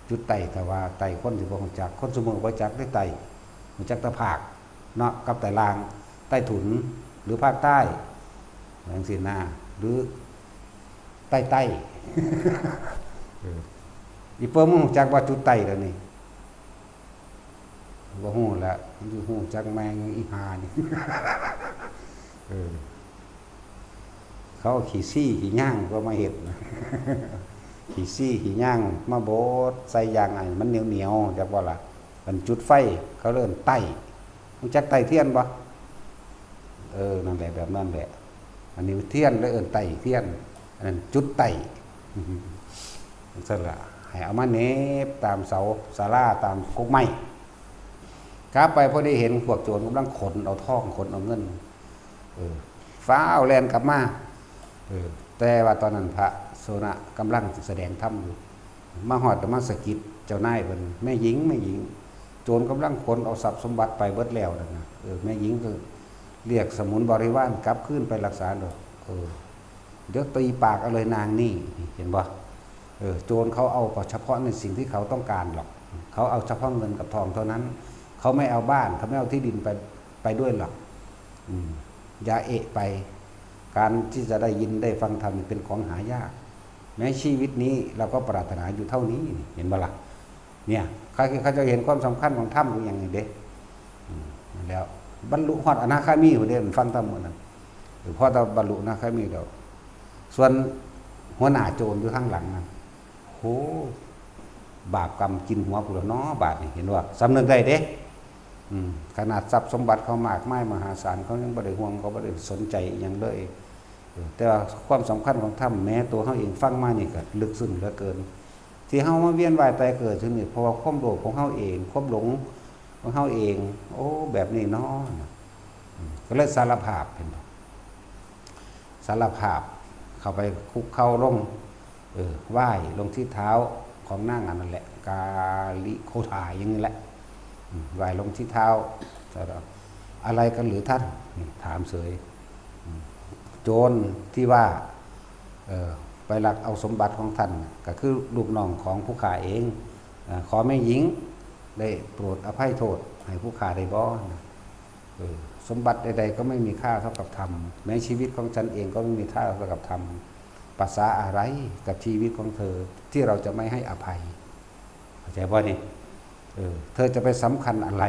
A: จุดไต่แต่ว่าไต่คนที่บ่รู้จักคนสมมุติบ่จักได้ไต่รู้จักตะภาคเนาะกับไต่ลางใต้ถุนหรือภาคใต้จังซี่นะหรือใต้อีเปิ้มรู้จักว่าจุดไต่แล้วนี่บ่ฮู้แล้วมันสิฮู้จักแมงอีหานี่เขาขี่ซี่ขี่ย่างก็มาเห็ดขี่ซี่ขี่ย่างมาโบดใส่ยางไอ้มันเหนียวๆจักว่าล่ะมันจุดไฟเขาเริ่มไต่รู้จักไต่เทียนบ่นั่นแหละแบบนั้นแหละอันนี้เทียนแล้วไต่เทียนอันนั้นจุดไต่นั่นแหละให้เอามาเน็บตามเสาศาลาตามกกไม้กลับไปพอได้เห็นพวกโจรกำลังขนเอาทองขนเอาเงินฟ้าเอาแลนกลับมาแต่ว่าตอนนั้นพระโสนะกำลังแสดงธรรมอยู่มาหอดแต่มาสะกิดเจ้านายเป็นแม่หญิงโจรกำลังขนเอาทรัพย์สมบัติไปเบิดแล้วนะแม่หญิงก็เรียกสมุนบริวารกลับขึ้นไปรักษาดอกเดี๋ยวตีปากเอาเลยนางนี่เห็นบ่โจรเขาเอาเฉพาะในสิ่งที่เขาต้องการหรอกเขาเอาเฉพาะเงินกับทองเท่านั้นเขาไม่เอาบ้านเขาไม่เอาที่ดินไปด้วยหรอกอย่าไปการที่จะได้ยินได้ฟังธรรมเป็นของหายากแม้ชีวิตนี้เราก็ปรารถนาอยู่เท่านี้เห็นบ่ล่ะเนี่ยเขาจะเห็นความสำคัญของธรรมอย่างนี้เด้แล้ว บรรลุฮอดอนาคามีพุ่นเด้ฟังธรรมมื้อนั้นหรือพอตบรรลุอนาคามีแล้วส่วนหัวหน้าโจรอยู่ข้างหลังนั่นโหบาปกรรมกินหัวผู้ละเนาะบาดนี่เห็นว่าสำนึกได้เด้ขนาดทรัพย์สมบัติเขามากมายมหาศาลเขายังบ่ได้ห่วงเขาบ่ได้สนใจอีหยังเลยแต่ว่าความสำคัญของธรรมแม้ตัวเฮาเองฟังมานี่ก็ลึกซึ้งเหลือเกินที่เฮามาเวียนว่ายตายเกิดถึงนี่เพราะว่าความโลภของเฮาเองความหลงของเฮาเองโอ้แบบนี้เนาะก็เลยสารภาพเห็นบ่สารภาพเข้าไปคุกเข่าลงไหว้ลงที่เท้าของนางอันนั้นแหละกาลิโคทาอย่างนี้แหละไหว้ลงที่เท้าอะไรกันหรือท่านถามเสยโจรที่ว่าไปลักเอาสมบัติของท่านก็คือลูกน้องของผู้ฆ่าเองขอแม่หญิงได้โปรดอภัยโทษให้ผู้ฆ่าได้บ่สมบัติใดๆก็ไม่มีค่าเท่ากับธรรมแม้ชีวิตของฉันเองก็ไม่มีค่าเท่ากับธรรมภาษาอะไรกับชีวิตของเธอที่เราจะไม่ให้อภัยเข้าใจบ่นี่เธอจะไปสำคัญอะไร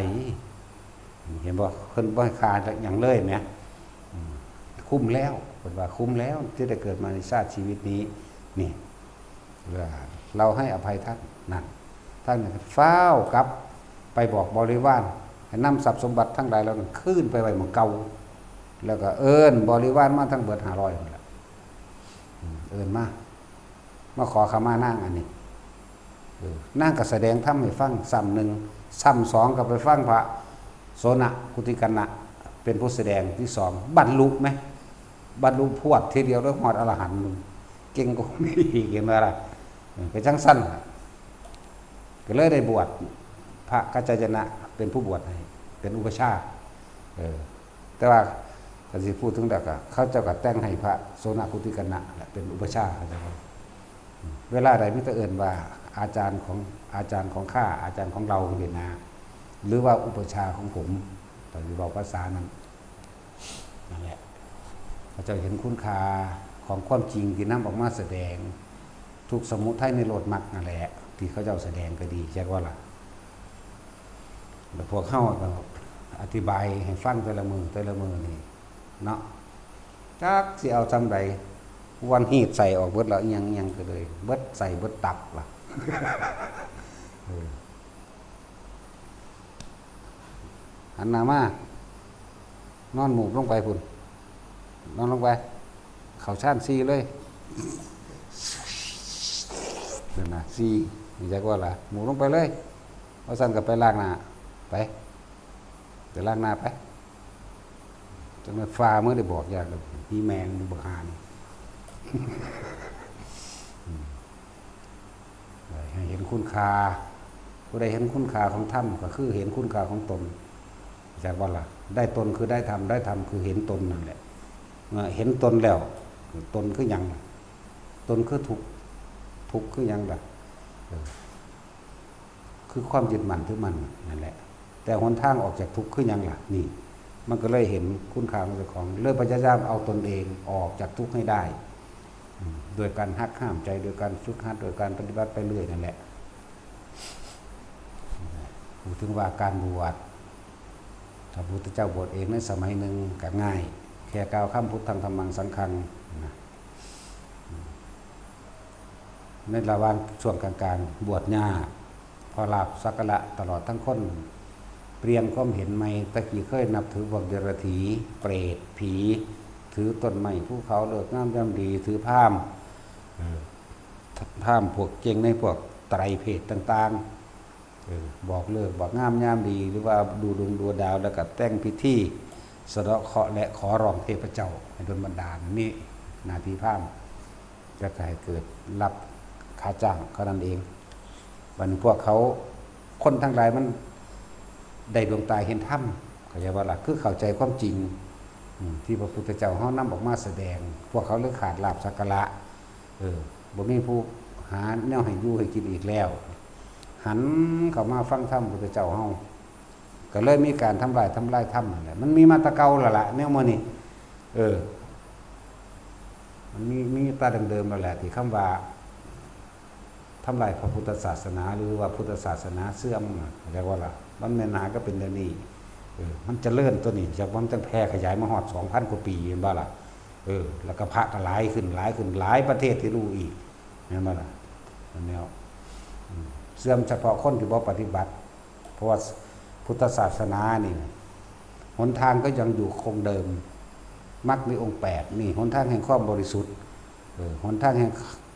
A: เห็นบ่เพิ่นบ่ให้ค่าอย่างเลยแหมคุ้มแล้วเพิ่นว่าคุ้มแล้วที่ได้เกิดมาในชาติชีวิตนี้นี่เราให้อภัยท่านนั่นท่านฟ้าวกลับไปบอกบริวารให้นำทรัพย์สมบัติทั้งหลายแล้วขึ้นไปไว้หม้องเก่าแล้วก็เอิ้นบริวารมาทั้งเบิด500นั่นแหละเอิ้นมาขอขมานางอันนี้นางก็แสดงธรรมให้ฟังซ้ำหนึ่งซ้ำสองก็ไปฟังพระโสนกุติกันนะเป็นผู้แสดงที่สองบรรลุไหมบรรลุพวดทีเดียวด้วยหอดอรหันต์เก่งกว่าไม่เก่งอะไรเป็นช่างสั้นก็เลยได้บวชพระกัจจายนะเป็นผู้บวชให้เป็นอุปชฌาย์แต่ว่าถ้าสิพูดถึงแต่ก็เขาเจ้าก็แต่งให้พระโสนกุติกันนะเป็นอุปชฌาย์เวลาใดมิตรเอิญว่าอาจารย์ของข้าอาจารย์ของเราเห็นนาหรือว่าอุปชฌาย์ของผมแต่ที่บอกภาษานั้นนั่นแหละเขาจะเห็นคุณค่าของความจริงที่นำออกมาแสดงทุกสมุทัยในโลดมรรคนั่นแหละที่เขาเจ้าแสดงก็ดีแค่ว่าล่ะแต่พวกเข้าอธิบายให้ฟังแต่ละมือนี่เนาะจักสิเอาจำใดวันหีดใส่ออกเบิดแล้วยังก็เลยเบิดใส่เบิดตับล่ะหันหน้ามานอนหมูบลงไปพุ่นนอนลงไปเขาชานซีเลยเดี๋ยวนะซีนี่จักว่าล่ะหมูลงไปเลยเอาสั่นกับไปล้างหน้าไปเดี๋ยวล้างหน้าไปจนมันฟ้าเมื่อได้บอกอย่างมีแมงบุหานให้เห็นคุณค่าผู้ใดเห็นคุณค่าของธรรมก็คือเห็นคุณค่าของตนจากว่าล่ะได้ตนคือได้ธรรมคือเห็นตนนั่นแหละเห็นตนแล้วตนคือหยังตนคือทุกข์คือหยังล่ะคือความยึดมั่นถือมั่นนั่นแหละแต่หนทางออกจากทุกข์คือหยังล่ะนี่มันก็เลยเห็นคุณค่าของเจ้าของเลิกพยายามเอาตนเองออกจากทุกข์ให้ได้โดยการหักห้ามใจโดยการฝึกหัดโดยการปฏิบัติไปเรื่อยนั่นแหละพูดถึงว่าการบวชถ้าพระพุทธเจ้าบวชเองในสมัยหนึ่งก็ง่ายแค่กล่าวคำพุทธังธัมมังสังฆังในระหว่างช่วงกลางๆบวชยากพอลาบสักการะตลอดทั้งคนเปลี่ยนความเห็นใหม่ตะกี้เคยนับถือพวกเดรัจฉีเปรตผีถือต้นไม้ภูเขาเลิกงามยามดีถือพราหมณ์พวกเก่งในพวกไตรเพศต่างๆบอกเลิกบอกงามยามดีหรือว่าดูดวงดูดาวแล้วก็แต่งพิธีสะเดาะเคราะห์และขอร้องเทพเจ้าให้ดลบันดาลนี่หน้าที่พราหมณ์จะให้เกิดรับค่าจ้างเท่านั้นเองวันพวกเขาคนทั้งหลายมันได้ดวงตาเห็นธรรมเข้าใจว่าล่ะคือเข้าใจความจริงที่พระพุทธเจ้าเฮานำออกมาแสดงพวกเขาเลยขาดลาภสักการะบ่มีผู้หาแนวให้อยู่ให้กินอีกแล้วหันเข้ามาฟังธรรมพระพุทธเจ้าเฮาก็เลยมีการทำลายธรรมนั่นแหละมันมีมาแตะเก่าแล้วล่ะแนวมื้อนี้มันมีตาเดิมๆนั่นแหละที่คำว่าทำลายพระพุทธศาสนาหรือว่าพุทธศาสนาเสื่อมเรียกว่าล่ะมันแม่นหาก็เป็นอย่างนี้ มันเจริญตัวนี้จากมันจังแพร่ขยายมาฮอด 2,000 กว่าปีเห็นบ่ล่ะแล้วก็พระก็หลายขึ้นหลายประเทศที่รู้อีกเห็นบ่ล่ะแนวเสื่อมเฉพาะคนที่บ่ปฏิบัติเพราะว่าพุทธศาสนานี่หนทางก็ยังอยู่คงเดิมมรรคมีองค์8นี่หนทางแห่งความบริสุทธิ์หนทางแห่ง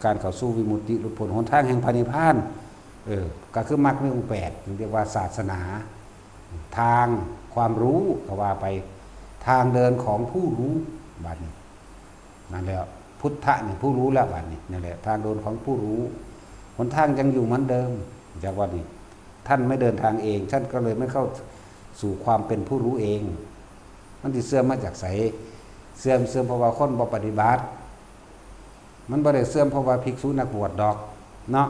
A: การเข้าสู่วิมุตติหลุดพ้นหนทางแห่งพระนิพพานก็คือมรรคมีองค์8เรียกว่าศาสนาทางความรู้ก็ว่าไปทางเดินของผู้รู้บัดนี้นั่นแหละพุทธะนี่ผู้รู้แล้วบัดนี้นั่นแหละทางเดินของผู้รู้หนทางยังอยู่เหมือนเดิมจากวันนี้ท่านไม่เดินทางเองท่านก็เลยไม่เข้าสู่ความเป็นผู้รู้เองมันสิเสื่อมมาจากไสเสื่อมเพราะว่าคนบ่ปฏิบัติมันบ่ได้เสื่อมเพราะว่าภิกษุนักบวชดอกเนาะ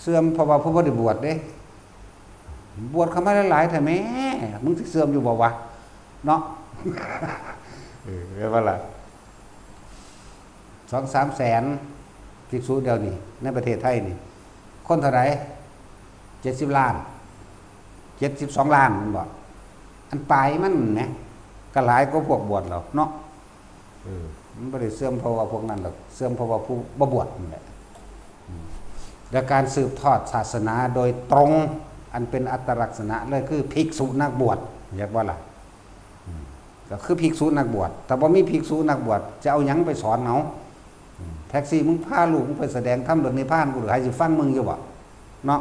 A: เสื่อมเพราะว่าผู้บ่ได้บวชเด้บวชเข้ามาหลายๆแท้แม่มึงสิเสื่อมอยู่บ่วะเนาะเรียกว่าล่ะ 2-3 แสนภิกษุเดียวนี่ในประเทศไทยนี่คนเท่าไหร่70 ล้าน72 ล้านมันบอกอันปลายมันนะก็หลายก็พวกบวชแล้วเนาะมันไม่ได้เสื่อมเพราะว่าพวกนั้นหรอกเสื่อมเพราะว่าผู้บ่บวชนั่นแหละและการสืบทอดศาสนาโดยตรงอันเป็นอัตลักษณะเลยคือภิกษุนักบวชเรียกว่าล่ะก็คือภิกษุนักบวชแต่ว่ามีภิกษุนักบวชจะเอาหยังไปสอนเอาแท็กซี่มึงพาลูกมึงไปแสดงธรรมเรื่องนิพพานกูหรือใครสิฟังมึงอยู่บ่เนาะ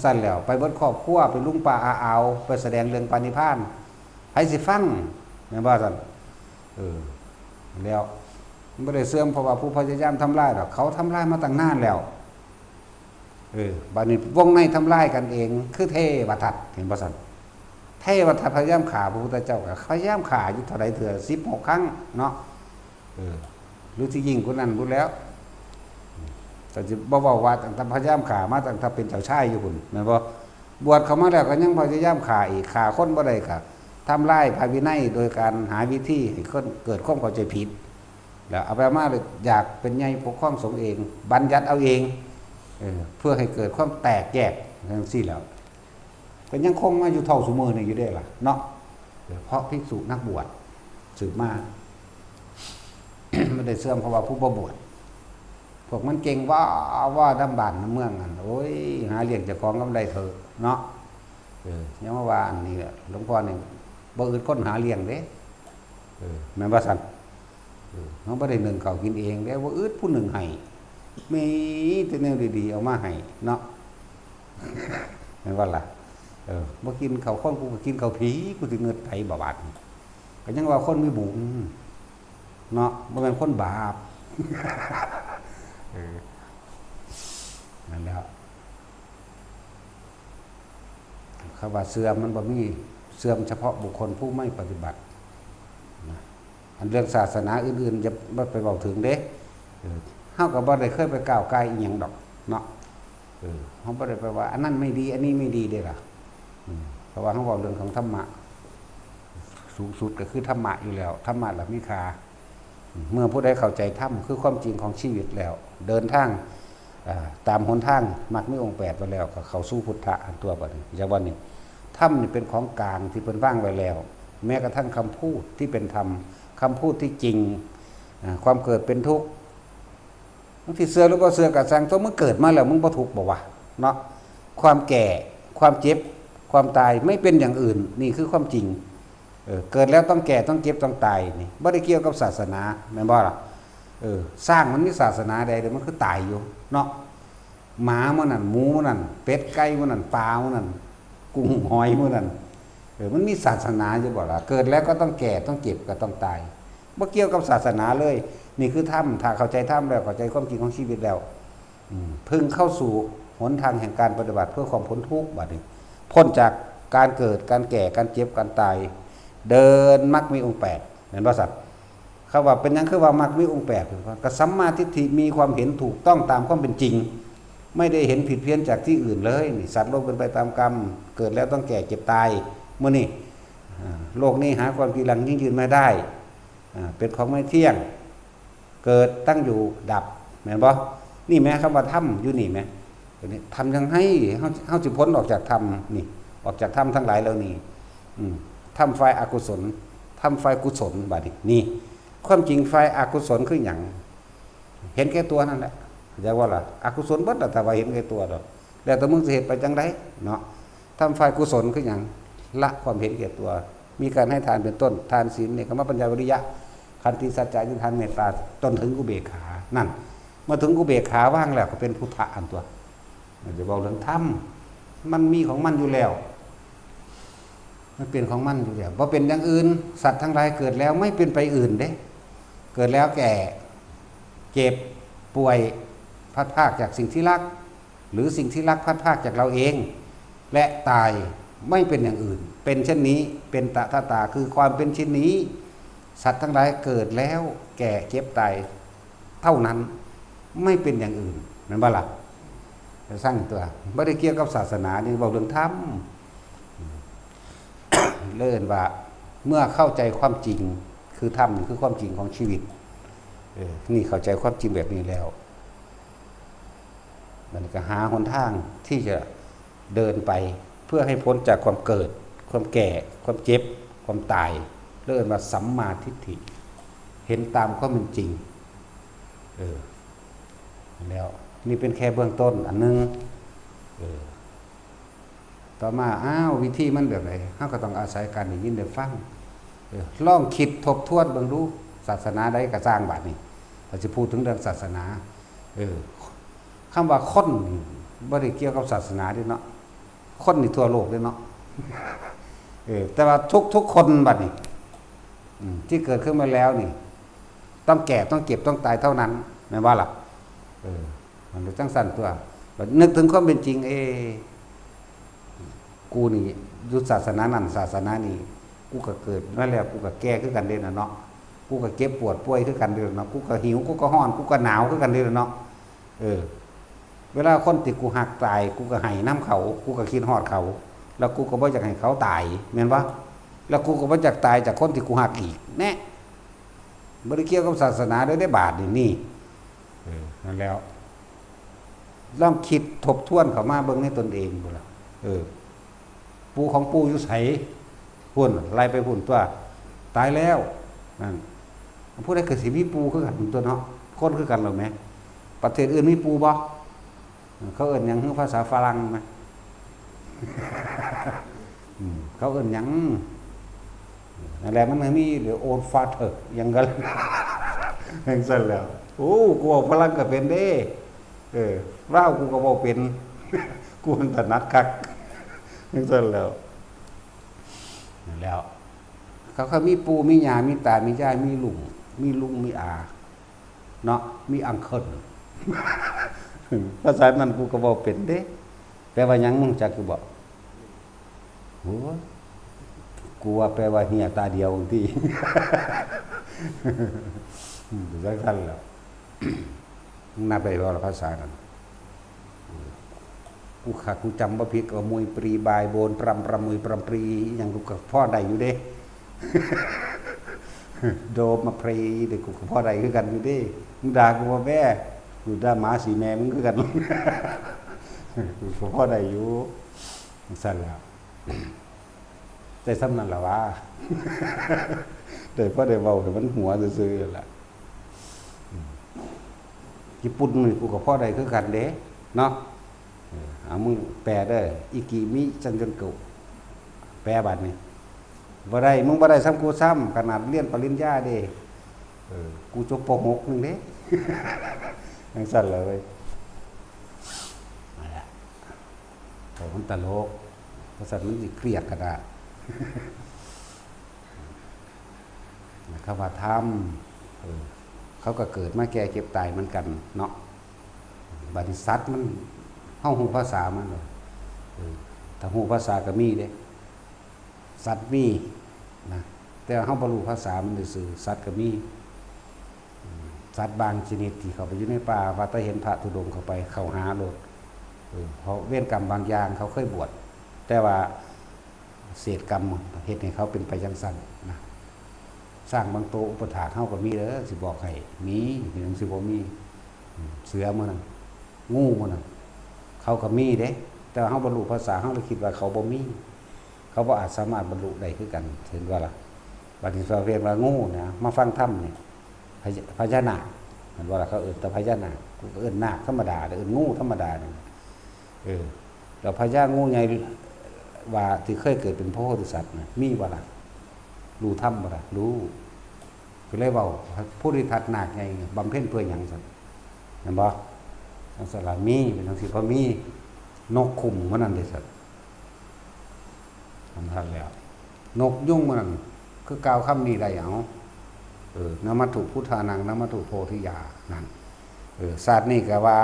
A: สั้นแล้วไปเบิดครอบครัวไปลุงป่าอาเอาไปแสดงเรื่องปานิพพานให้สิฟังแม่นบ่ซั่นแล้วมันบ่ได้เสื่อมเพราะว่าผู้พยายามทำลายดอกเขาทำลายมาตั้งนานแล้วบัดนี้วงในทำลายกันเองคือเทวทัตเห็นบ่ซั่นเทวทัตพยายามฆ่าพระพุทธเจ้าก็พยายามฆ่าอยู่เท่าใดเถื่อ16 ครั้งเนาะหรือที่ยิ่งกว่านั้นพุ่นแล้วแต่จะบ่ว่าตั้งแต่พยายามฆ่ามาตั้งแต่เป็นเจ้าชายอยู่พุ่นแม่นบ่บวชเข้ามาแล้วก็ยังพยายามฆ่าอีกฆ่าคนบ่ได้ค่ะทำลายพระวินัยโดยการหาวิธีให้คนเกิดความเข้าใจผิดแล้วเอาไปมาเลยอยากเป็นใหญ่ปกครองสงฆ์เองบัญญัติเอาเองเพื่อให้เกิดความแตกแยกจังซี่แล้วก็ยังคงมาอยู่เท่าซุมื้อนี้อยู่ได้ล่ะเนาะเพราะภิกษุนักบวชสืบมา ไม่ได้เสื่อมเพราะว่าผู้บ่บวชพวกมันเก่งว่าน้ำบ้านน้ำเมืองกันโอ้ยหาเลี้ยงเจ้าของก็ได้เถอะเนาะยังว่าอันนี้หลวงพ่อนี่บ่อึดคนหาเลี้ยงเด้แม่นบ่ซั่นเฮาบ่ได้นึ่งข้าวกินเองเด้บ่อึดผู้หนึ่งให้มีแต่แนวดีๆเอามาให้เนาะแม่นว่าล่ะบ่กินข้าวคนกูก็กินข้าวผีกูสิเงิดไผบ่บาดก็ยังว่าคนมีบุญเนาะบ่แม่นคนบาปนั่นแหละคำว่าเสื่อมมันบ่มีเสื่อมเฉพาะบุคคลผู้ไม่ปฏิบัติอันเรื่องศาสนาอื่นๆจะบ่ไปเว้าถึงเด้เฮาก็บ่ได้เคยไปก้าวไกลอีหยังดอกเนาะเฮาบ่ได้ไปว่าอันนั้นไม่ดีอันนี้ไม่ดีเด้ล่ะเพราะว่าเฮาเว้าเรื่องของธรรมะสูงสุดก็คือธรรมะอยู่แล้วธรรมะล่ะมีค่าเมื่อผู้ใดเข้าใจธรรมคือความจริงของชีวิตแล้วเดินทางตามหนทางมรรคมีองค์8ไปแล้วก็เข้าสู่พุทธะอันตัวบัดนี้อย่างวันนี้ธรรมนี่เป็นของกลางที่เพิ่นวางไว้แล้วแม้กระทั่งคำพูดที่เป็นธรรมคำพูดที่จริงความเกิดเป็นทุกข์บางทีเสือหรือบ่เสือก็สั่งตัวมึงเกิดมาแล้วมึงบ่ทุกข์บ่วะเนาะความแก่ความเจ็บความตายไม่เป็นอย่างอื่นนี่คือความจริงเกิดแล้วต้องแก่ต้องเจ็บต้องตายนี่บ่ได้เกี่ยวกับศาสนาแม่นบ่ล่ะสร้างมันมีศาสนาใดเดี๋ยวมันคือตายอยู่เนาะหมามื้อนั้นหมูมื้อนั้นเป็ดไก่มื้อนั้นปลามื้อนั้นกุ้งหอยมื้อนั้นมันมีศาสนาอยู่บ่ล่ะเกิดแล้วก็ต้องแก่ต้องเจ็บก็ต้องตายบ่เกี่ยวกับศาสนาเลยนี่คือธรรมถ้าเข้าใจธรรมแล้วเข้าใจความจริงของชีวิตแล้วพึงเข้าสู่หนทางแห่งการปฏิบัติเพื่อความพ้นทุกข์บัดนี้พ้นจากการเกิดการแก่การเจ็บการตายเดินมรรคมีองค์8เห็นบ่สัตว์เขาว่าเป็นหยังคือว่ามรรคมีองค์8ก็สัมมาทิฏฐิมีความเห็นถูกต้องตามความเป็นจริงไม่ได้เห็นผิดเพี้ยนจากที่อื่นเลยนี่สัตว์โลกเป็นไปตามกรรมเกิดแล้วต้องแก่เจ็บตายมื้อนี้โลกนี้หาความกีรังยิ่งยืนไม่ได้เป็นของไม่เที่ยงเกิดตั้งอยู่ดับแม่นบ่นี่แม้คำว่าธรรมอยู่นี่แม้ทำยังให้เฮาสิพ้นออกจากธรรมนี่ออกจากธรรมทั้งหลายแล้วนี่ ทำฝ่ายอกุศลทำฝ่ายกุศลบัดนี้นี่ความจริงฝ่ายอกุศลคือหยังเห็นแก่ตัวนั่นแหละอย่าว่าล่ะอกุศลเบิดแต่ว่าเห็นแก่ตัวดอกแล้วแต่มึงสิเฮ็ดไปจังไดเนาะทำฝ่ายกุศลคือหยังละความเห็นแก่ตัว มีการให้ทานเป็นต้นทานศีลเนกขัมมปัญญาวิริยะขันติสัจจะยุทธานเมตตาจนถึงอุเบกขานั่นมาถึงอุเบกขาว่างแล้วก็เป็นพุทธะอันตัวจะบอกเรื่องธรรมมันมีของมันอยู่แล้วมันเป็นของมันอยู่แล้วเพราะเป็นอย่างอื่นสัตว์ทั้งหลายเกิดแล้วไม่เป็นไปอื่นเด้เกิดแล้วแก่เจ็บป่วยพัดพรากจากสิ่งที่รักหรือสิ่งที่รักพัดพรากจากเราเองและตายไม่เป็นอย่างอื่นเป็นเช่นนี้เป็นตถาคือความเป็นเช่นนี้สัตว์ทั้งหลายเกิดแล้วแก่เจ็บตายเท่านั้นไม่เป็นอย่างอื่นนั่นบ่ล่ะจะสร้างตัวไม่ได้เกี่ยวกับศาสนานี่บอกเรื่องธรรมเลื่อนว่าเมื่อเข้าใจความจริงคือธรรมคือความจริงของชีวิตนี่เข้าใจความจริงแบบนี้แล้วมันก็หาหนทางที่จะเดินไปเพื่อให้พ้นจากความเกิดความแก่ความเจ็บความตายเลื่อนว่าสัมมาทิฏฐิเห็นตามความเป็นจริงแล้วนี่เป็นแค่เบื้องต้นอันนึงต่อมาวิธีมันแบบไหนเราก็ต้องอาศัยการได้ยินได้ฟังลองคิดทบทวนเบิ่งดูศาสนาใดก็สร้างบัดนี้เราจะพูดถึงเรื่องศาสนาคำว่าคนบ่ได้เกี่ยวกับศาสนาด้วยเนาะคนนี่ทั่วโลกด้วยเนาะแต่ว่าทุกคนบัดนี้ที่เกิดขึ้นมาแล้วนี่ต้องแก่ต้องเก็บต้องตายเท่านั้นแม่นว่าล่ะมันจังสั่นตัวนึกถึงความเป็นจริงกูนี่ยุทธศาสนานั่นศาสนานี่กูก็เกิดนั่นแหละกูก็แก่คือกันเด้น่ะเนาะกูก็เก็บปวดป่วยคือกันเด้เนาะกูก็หิวกูก็ร้อนกูก็หนาวคือกันเด้เนาะเวลาคนติดกูหักตายกูก็ให้น้ำเขากูก็คิดฮอดเขาแล้วกูก็บ่อยากให้เขาตายแม่นบ่แล้วกูก็บ่อยากตายจากคนที่กูหักอีกแน่บ่ได้เกี่ยวกับศาสนาได้บาปนี่นั่นแล้วลองคิดทบทวนเข้ามาเบิ่งในตนเองพุ่นล่ะปู่ของปู่อยู่ไสพุ่นไล่ไปพุ่นตัวตายแล้วนั่นผู้ใดเกิดสิมีปู่คือกันตัวเนาะคนคือกันหรอแม่ประเทศอื่นมีปู่บ่เขาเอิ้นหยังคือภาษาฝรั่งมั้ยเขาเอิ้นหยังนั่นแหละมันมีเดี๋ยวโอนฟาเถอะยังกันจังซั่นแล้วโอ้กูเอาฝรั่งก็เป็นเด้ว้าวกูก็บ่เป็นกูมันถนัดคักจังซั่นแล้วนั่นแล้วเขามีปู่มีย่ามีตามียายมีลุงมีอาเนาะมีอังเคิลภาษานั้นกูก็บ่เป็นเด้แปลว่าหยังมึงจักกูบ่โหกูว่าแปลว่าเหียตาเดียวที่จังซั่นแล้วนับได้บ่ล่ะภาษานั้นกูจำบ่ผิดก็มวยปรีบายโบนปรำมวยปรำปรีหยังกูก็พอได้อยู่เด้โดมมาปรีเด็กกูก็พอได้คือกันอยู่เด้มึงด่ากูว่าแม่กูด่าหมาสีแม่มึงคือกันกูก็พอได้อยู่สั่นแล้วแต่ซ้ำนั่นล่ะว่าแต่พอได้เว้าให้มันหัวซื่อๆล่ะญี่ปุ่นนี่กูก็พอได้คือกันเด้เนาะมึงแปลเด้ออิกิมิซันจันกุแปลบัดนี้บ่ได้มึงบ่ได้ซ้ำกูซ้ำขนาดเรียนปริญญาเด้กูจบป.6 นึงเด้จังซั่นเลยนั่นแหละมันตลกเพราะซั่นมันสิเครียดกระดาษคำว่าธรรมเขาก็เกิดมาแก่เก็บตายเหมือนกันเนาะบัดนี้สัตว์มันเฮาฮู้ภาษามันถ้าฮู้ภาษาก็มีเด้สัตว์มีนะแต่เฮาบ่รู้ภาษามันซื่อสัตว์ก็มีสัตว์บางชนิดที่เข้าไปอยู่ในป่าว่าแต่เห็นพระธุดงค์เข้าไปเข้าหาโลดเพราะเวรกรรมบางอย่างเขาเคยบวชแต่ว่าเศษกรรมเฮ็ดให้เขาเป็นไปจังซั่นนะสร้างบางโตอุปถากเฮาก็มีเด้อสิบอกให้มีจังสิบ่มีเสือมื้อนั้นงูมื้อนั้นเขาก็มีเด้แต่เฮาบ่รู้ภาษาเฮาเลยคิดว่าเขาบ่มีเข เขาบ่อาจสามารถบรรลุได้คือกันเห็นว่าล่ะบัดนี้เราเรียนว่างูนะมาฟังธรรมนี่พญานาคเห็นว่าล่ะเขาเอิ้นแต่พญานาคเอิ้นนาคธรรมดาเอิ้นงูธรรมดานี่แล้วพญางูใหญ่ว่าที่เคยเกิดเป็นพระโพธิสัตว์น่ะมีบ่ล่ะรู้ธรรมบ่ล่ะรู้ก็เลยเว้าผู้ที่ทัดนาคใหญ่บำเพ็ญเพื่อหยังซั่นเห็นบ่จังซั่นล่ะมีเป็นจังซี่เพราะมีนกคุ้มมันนั่นเด้ซั่นสำคัญแล้วนกยุงมันนั่นคือกล่าวคำนี้ได้เอานมัตถุพุทธานังนมัตถุโพธิยานั่นศาสตร์นี้ก็ว่า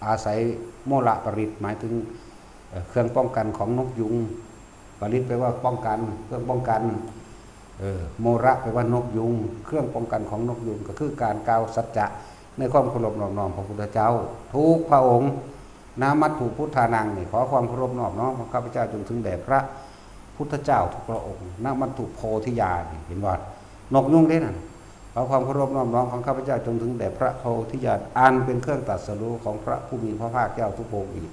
A: อาศัยโมละปริตหมายถึงเครื่องป้องกันของนกยุงปริตแปลว่าป้องกันเครื่องป้องกันโมระแปลว่านกยุงเครื่องป้องกันของนกยุงก็คือการกล่าวสัจจะในความเคารพนอบน้อมพระพุทธเจ้าทุกพระองค์นามัตถุพุทธานังนี่ขอความเคารพนอบน้อมของข้าพเจ้าจงถึงแด่พระพุทธเจ้าทุกพระองค์นามัตถุโพธิญาณเห็นว่านกยุงได้นั่นขอความเคารพนอบน้อมของข้าพเจ้าจงถึงแด่พระโพธิญาณอันเป็นเครื่องตรัสรู้ของพระผู้มีพระภาคเจ้าทุกพระองค์อีก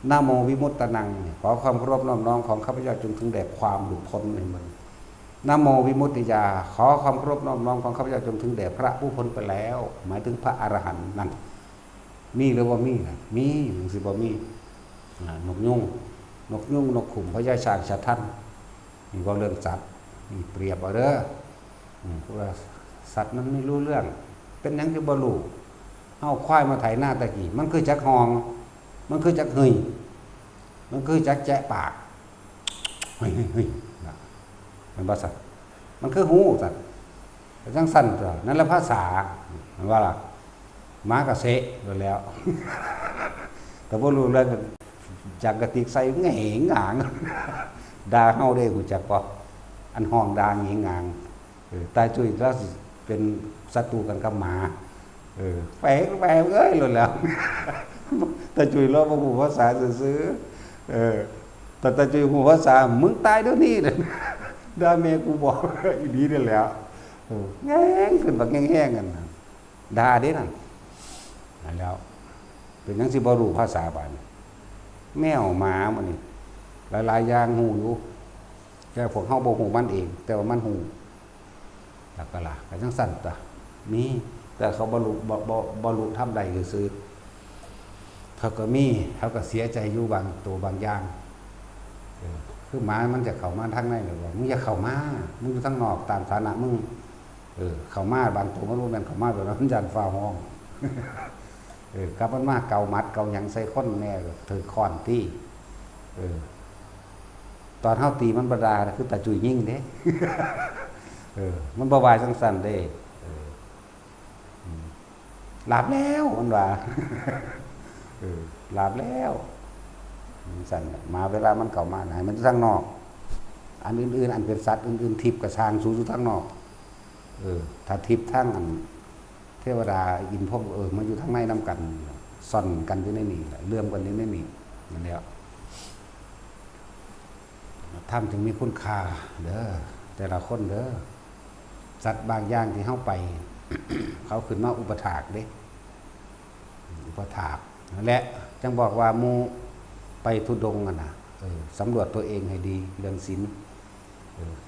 A: นะโมวิมุตตนังขอความเคารพนอบน้อมของข้าพเจ้าจงถึงแด่ความหลุดพ้นในมันนะโมวิมุตติยาขอความเคารพนอบน้อมของข้าพเจ้าจงถึงแด่พระผู้พ้นไปแล้วหมายถึงพระอรหันต์นั่นมีหรือว่ามีนะมีหรือสิบ่มีนกยุงนกขุมพญาช้างชะทันนี่ว่าเรื่องสัตว์นี่เปรียบเอาเด้อเพราะว่าสัตว์มันไม่รู้เรื่องเป็นหยังที่บ่รู้เอาควายมาไถหน้าตะกี้มันคือจักหองมันคือจักเฮยมันคือจักแจะปากเฮ้ยมันบ่สัตว์มันคือหูสัตว์แต่จังสั่นตัวนั่นละภาษามันว่าล่ะม้ากะเสะแล้วแต่บ่รู้เรื่องจากกระติกใส่แหงหางด่าเฮาได้ฮู้จักบ่อันห้องด่าแหงหางตายจุ้ยแล้วเป็นศัตรูกันกับหมาแฝงเอ้ยหล่นแล้วตาจุ้ยเราบ่ฮู้ภาษาซื่อแต่ตาจุ้ยฮู้ภาษามึงตายเดี๋ยวนี้เลยด่าแม่กูบอกอีดีนั่นแหละแง่งขึ้นบักแง่งๆกันด่าเด้นั่นแล้วเป็นจังสิบ่รู้ภาษาบาดแมวหมามันนี่หลายๆอย่างหูอยู่แต่พวกเฮาบ่ฮู้มันเองแต่ว่ามันฮู้แล้วก็ล่ะก็จังสั่นตะมีแต่เขาบ่รู้ทำได้ซื่อเขาก็มีเขาก็เสียใจอยู่บางตัวบางอย่างคือหมามันจะเข้ามาทางในหรือว่ามึงอย่าเข้ามามึงอยู่ทางนอกตามฐานะมึงเข้ามาบางตัวมันบ่แม่นเข้ามาแบบนั้นมันยันฟ้าห้องกลับมันมาเกามัดเกาหยังใส่คนแน่ถือค้อนตีตอนเฮาตีมันบ่ด่าคือตาจุยยิงเด้มันบ่วายสั่นๆเด้หลับแล้วมันว่าหลับแล้วสั่นมาเวลามันเข้ามาไหนมันทางนอกอันอื่นๆอันเป็นสัตว์อื่นๆทิพย์กับช้างสูงอยู่ทางนอกถ้าทิพย์ทางอันเทวดาอินพรหมมันอยู่ทางในนำกันซ่อนกันอยู่ในนี่เลื่อมกันอยู่ในนี่นั่นแหละธรรมจึงมีคุณค่าเด้อแต่ละคนเด้อสัตว์บางอย่างที่เฮาไป เขาขึ้นมาอุปถากเด้อุปถากนั่นแหละจังบอกว่าหมู่ไปทุดงน่ะสำรวจตัวเองให้ดีเรื่องศีล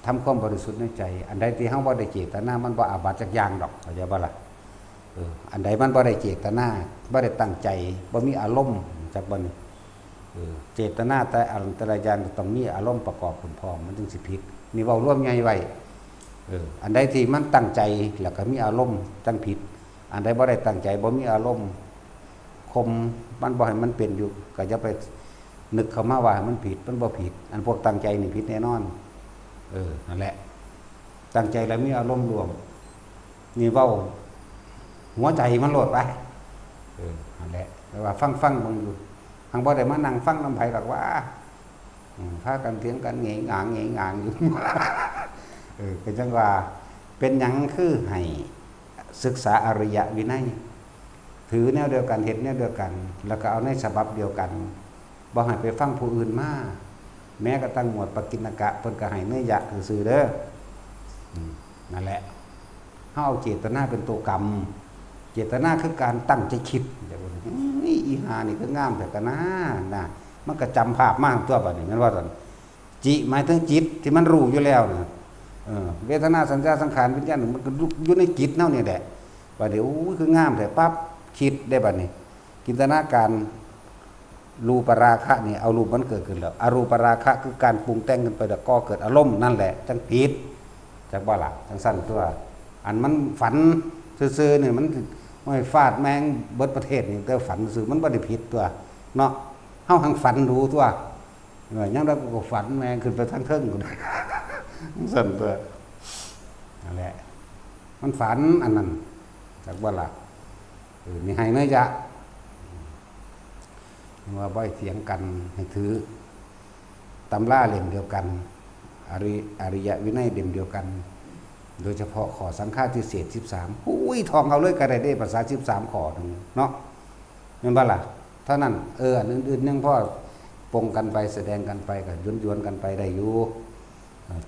A: ทำความบริสุทธิ์ในใจอันใดที่เฮาบ่ได้เจตนามันบ่อาบัติจักอย่างดอกเข้าใจบ่ล่ะอันใดมันบ่ได้เจตนาบ่ได้ตั้งใจบ่มีอารมณ์จักบ่นี่เจตนาแต่อันแต่ละอย่างต้องมีอารมณ์ประกอบพร้อมมันจึงสิผิดนี่เว้ารวมใหญ่ไว้อันใดที่มันตั้งใจแล้วก็มีอารมณ์จังผิดอันใดบ่ได้ตั้งใจบ่มีอารมณ์คมมันบ่ให้มันเป็นอยู่ก็อย่าไปนึกเข้ามาว่ามันผิดมันบ่ผิดอันพวกตั้งใจนี่ผิดแน่นอนนั่นแหละตั้งใจแล้วมีอารมณ์รวมนี่เว้าหัวใจมันโลดไปนั่นแหละแต่ว่าฟังเบิ่งอยู่ทางบ่ได้มานั่งฟังนำไผหรอกว่าพากันเถียงกันแหงหางอยู่ ก็จังว่าเป็นหยังคือให้ศึกษาอริยวินัยถือแนวเดียวกันเฮ็ดแนวเดียวกันแล้วก็เอาในฉบับเดียวกันบ่ให้ไปฟังผู้อื่นมาแม้กระทั่งหมวดปกิณกะเพิ่นก็ให้เนื้อยะซื่อๆเด้อนั่นแหละเฮาเอาเจตนาเป็นตัวกรรมเจตนาคือการตั้งใจคิดนี่อีหานี่คืองามแต่ก็น่ะมันก็จำภาพมาตัวบัดนี้แม่นว่าซั่น จิหมายถึงจิตที่มันรู้อยู่แล้วนะเวทนาสัญญาสังขารวิญญาณมันก็อยู่ในจิตเท่านี้แหละว่าเดี๋ยวคืองามแต่ปั๊บคิดได้บัดนี้จินตนาการรูปราคะนี่เอารูปมันเกิดขึ้นแล้วอรูปราคะคือการปรุงแต่งขึ้นไปแล้วก็เกิดอารมณ์นั่นแหละจังผิดจักบ่ล่ะจังสั้นตัวอันมันฝันซื่อๆนี่มันไม่ฟาดแมงเบิดประเทศนี่แต่ฝันซื่อมันบ่ได้ผิดตัวเนาะเฮาหังฝันรู้ตัวยังได้ก็ฝันแมงขึ้นไปทั้งเทิงกูสั่นตัวนั่นแหละมันฝันอันนั้นจักบ่ล่ะนี่ให้เนื้อยะว่าบ่อยเถียงกันให้ถือตำราเล่มเดียวกันอริยวินัยเล่มเดียวกันโดยเฉพาะขอสังฆาทิเศษ13อุ้ยทองเอาเลยก็ได้ภาษา13ข้อนึงเนาะแม่นบ่ล่ะเท่านั้นอันอื่นๆยังพอปงกันไปแสดงกันไปก็ย้วนๆกันไปได้อยู่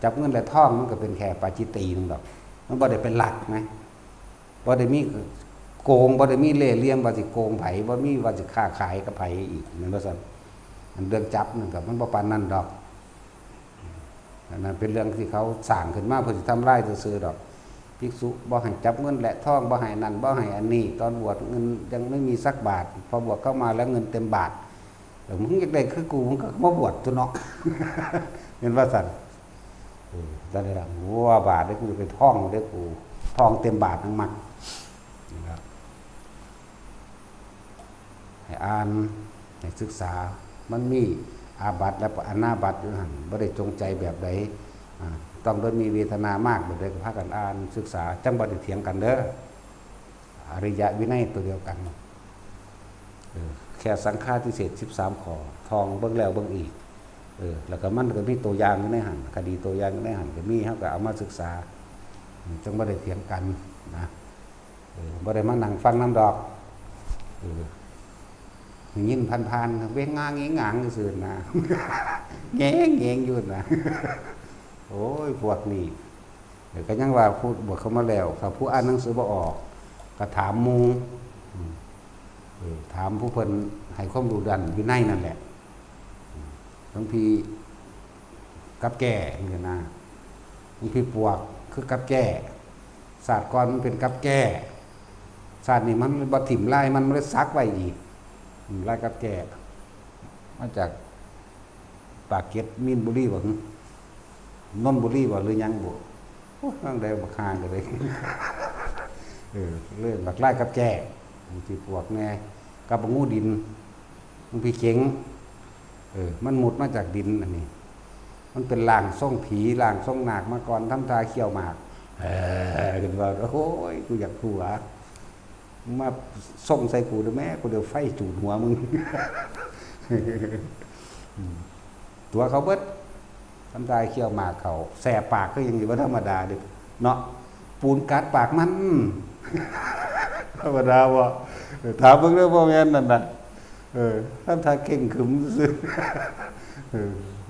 A: จับเงินและทองมันก็เป็นแค่ปาจิตีนึงดอกมันบ่ได้เป็นหลักนะบ่ได้มีโกงบ่ได้มีเล่ห์เหลี่ยมว่าสิโกงไผบ่มีว่าสิค้าขายกับไผอีกแม่นบ่ซั่นอันเรื่องจับนึงก็มันบ่ปานนั้นดอกนั่นเป็นเรื่องที่เขาสร้างขึ้นมาเพื่อสิทำลายซื่อๆดอกภิกษุบ่ให้จับเงินและทองบ่ให้นั่นบ่ให้อันนี้ตอนบวชเงินยังไม่มีสักบาทพอบวชเข้ามาแล้วเงินเต็มบาทแล้วมึงอยากได้คือกูมึงก็มาบวชตัวเนาะเห็นว่าซั่นตอนนี้ล่ะว่าบาทได้กูไปท่องได้กูทองเต็มบาททั้งมันนะครับให้อ่านให้ศึกษามันมีอาบัติและอนาบัติอยู่หั่นบ่ได้จงใจแบบใดต้องโดยมีเวทนามากแบบใดก็พากันอ่านศึกษาจังบ่ได้เถียงกันเด้ออริยวินัยตัวเดียวกันแค่สังฆาทิเศษ13ข้อทองเบิ่งแล้วเบิ่งอีกแล้วก็มันก็มีตัวอย่างอยู่ในหั่นคดีตัวอย่างอยู่ในหั่นก็มีเฮาก็เอามาศึกษาจังบ่ได้เถียงกันนะบ่ได้มานั่งฟังน้ำดอกยินผ่านๆเว้งงางงางซื่อนะแงงอยู่นะโอ้ยพวกนี้เดี๋ยวก็ยังว่าพูดบทเข้ามาแล้วถ้าผู้อ่านหนังสือบ่ออกก็ถามหมู่ถามผู้เพิ่นให้ความรู้ดันอยู่ในนั่นแหละบางทีกับแก่นี่นะบางทีปวกคือกับแก่ศาสตร์ก่อนมันเป็นกับแก่ศาสตร์นี่มันบ่ถิ่มลายมันบ่ได้ซักไว้อีกลายกับแก่มาจากปากเกร็ดมีนบุรีบ่นนบุรีบ่หรือยังบ่นั่งได้บักห่างกันเลยเรื่องบักลายกับแก่บางทีพวกแน่กับงูดินบางทีเข็งมันหมุดมาจากดินอันนี้มันเป็นล่างทรงผีล่างทรงหนักมาก่อนทำตาเขี้ยวหมากกันว่าโอ้ยกูอยากหัวมาส่งใส่กูด้วยแม่กูเดี๋ยวไฟจูดหัวมึงตัวเขาเบิดทำตาเขี้ยวหมากเขาแสบปากก็ยังอยู่ว่าธรรมดาดิเนาะปูนกัดปากมันธรรมดาวะถามเพิ่งเรื่องพ่อแม่นั่นน่ะท่านทาเก่งขึมซึ้ง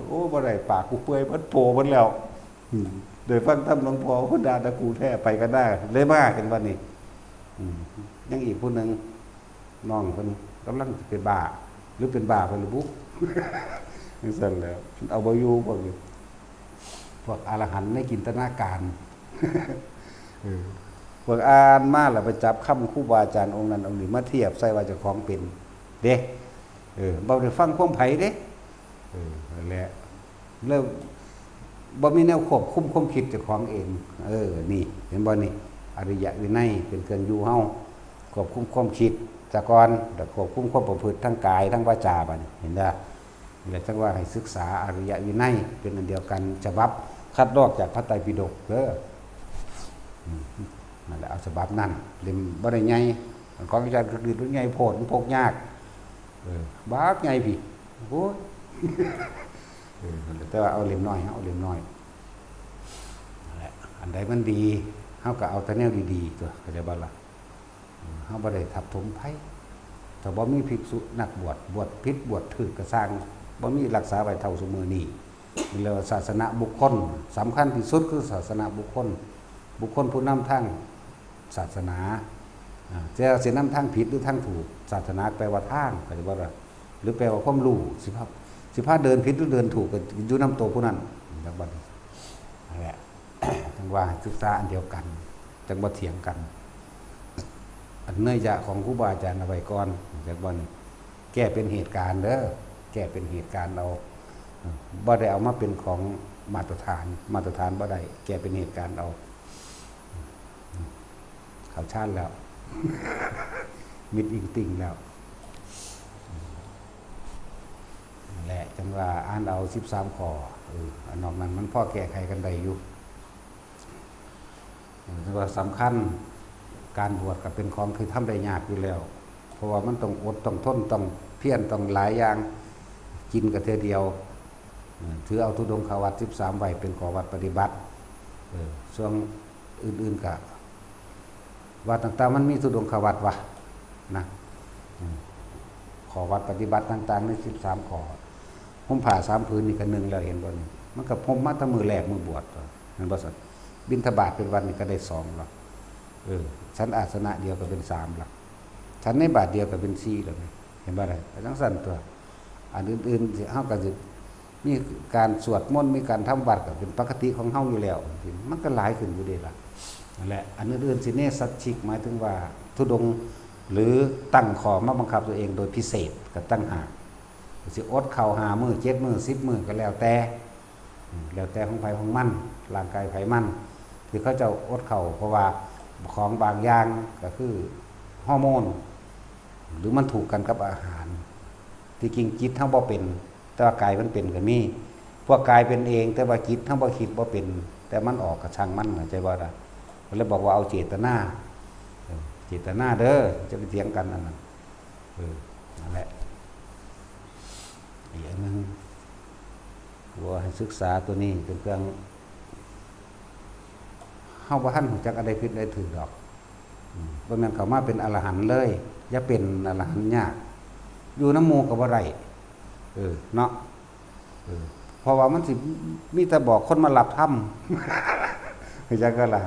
A: โอ้บ่ได้ปากกูเปื่อยพัดโผล่มันแล้วโดยฟังท่านหลวงพ่อพุทธาตะกูแท้ไปก็ได้เลยมากกันวันนี้ยังอีกผู้หนึ่งน้องคนกำลังเป็นบ้าหรือเป็นบ้าไปหรือบุ๊กนี่สั่นแล้วเอาบอยู่พวกอรหันต์ในจินตนาการพวกอ่านมาแล้วไปจับคำครูบาอาจารย์องค์นั้นองค์นี้มาเทียบใส่ว่าเจ้าของเป็นเด้บ่ได้ฟังความไผเด้นั่นแหละเริ่มบ่มีแนวควบคุมความคิดเจ้าของเองนี่เห็นบ่นี่อริยวินัยเป็นเครื่องอยู่เฮาควบคุมความคิดจากก่อนแต่ควบคุมความประพฤติทั้งกายทั้งวาจาบัดเห็นเด้อนี่แหละจังว่าให้ศึกษาอริยวินัยเป็นอันเดียวกันฉบับคัดลอกจากพระไตรปิฎกเด้อนั่นแหละเอาฉบับนั้นเล่มบ่ได้ใหญ่ของอาจารย์ก็คือใหญ่โพดพกยากบากใหญ่พี่โอ้ยแต่ว่าเอาเล่มน้อยเอาเล่มน้อยนั่นแหละอันใดมันดีเฮาก็เอาแต่แนวดีๆตัวเข้าใจบ่ล่ะเฮาบ่ได้ทับถมไผถ้าบ่มีภิกษุนักบวชผิดบวชถูกก็สร้างบ่มีรักษาไว้เท่าซุมื้อนี้นี่เรียกว่าศาสนาบุคคลสำคัญที่สุดคือศาสนาบุคคลผู้นำทางศาสนาจะสินำทางผิดหรือทางถูกศาสนาแปลว่าทางเข้าใจบ่ล่ะหรือแปลว่าความรู้สิ สิพาเดินผิดหรือเดินถูกก็อยู่น้ำโตผู้นั้นจังบ่นั่นแหละ จังว่าศึกษาอันเดียวกันจังบ่เถียงกันอันเนื่อยยะของครูบาอาจารย์เอาไว้ก่อนจังบ่แก้เป็นเหตุการณ์เด้อแก้เป็นเหตุการณ์เราบ่ได้เอามาเป็นของมาตรฐานบ่ได้แก้เป็นเหตุการณ์เอาเขาชาติแล้ว มิดอิงติ่งแล้วนั่นแหละจังว่าอ่านเอา13ข้ออันนอกนั้นมันพอแก้ไขกันได้อยู่จังว่าสำคัญการบวชก็เป็นของคือทำได้ยากอยู่แล้วเพราะว่ามันต้องอดต้องทนต้องเพียรต้องหลายอย่างกินก็เทื่อเดียวถือเอาธุดงควัตร13ไว้เป็นข้อวัดปฏิบัติส่วนอื่นๆก็วัดต่างๆมันมีธุดงควัตรวะนะข้อวัดปฏิบัติต่างๆใน13ข้อผมผ่า3ผืนนี่ก็1แล้วเห็นบ่นี่มันก็ผมมาแต่มื้อแรกมื้อบวชนั่นบ่ซั่นบิณฑบาตเป็นวันนี่ก็ได้2แล้วชั้นอาสนะเดียวก็เป็น3แล้วชั้นในบาทเดียวก็เป็น4แล้วเห็นบ่ได้จังซั่นตัวอันอื่นๆสิเฮาก็สิมีการสวดมนต์มีการทำวัดก็เป็นปกติของเฮาอยู่แล้วมันก็หลายขึ้นอยู่เด้ล่ะนั่นแหละอันอื่นๆสิเนสัชชิกหมายถึงว่าธุดงค์หรือตั้งขอมาบังคับตัวเองโดยพิเศษก็ตั้งหากสิอดข้าว5มื้อ7มื้อ10มื้อก็แล้วแต่ของไผของมันร่างกายไผมันที่เขาจะอดข้าวเพราะว่าของบางอย่างก็คือฮอร์โมนหรือมันถูกกันกับอาหารที่จริงจิตทั้งบ่เป็นแต่ว่ากายมันเป็นก็มีพวกกายเป็นเองแต่ว่าจิตทั้งบ่คิดบ่เป็นแต่มันออกก็ช่างมันเข้าใจบ่ล่ะก็เลยบอกว่าเอาเจตนาเด้อจะไปเถียงกันนั่นน่ะนั่นแหละอีกอันนึงว่าให้ศึกษาตัวนี้เป็นเครื่องเฮาบ่ทันรู้จักอะไรผิดอะไรถูกดอกบ่แม่นเข้ามาเป็นอรหันต์เลยอย่าเป็นอรหันต์ยากอยู่น้ำหมู่ก็บ่ได้เนาะเพราะว่ามันสิมีแต่บอกคนมารับธรรมเข้าใจก็ล่ะ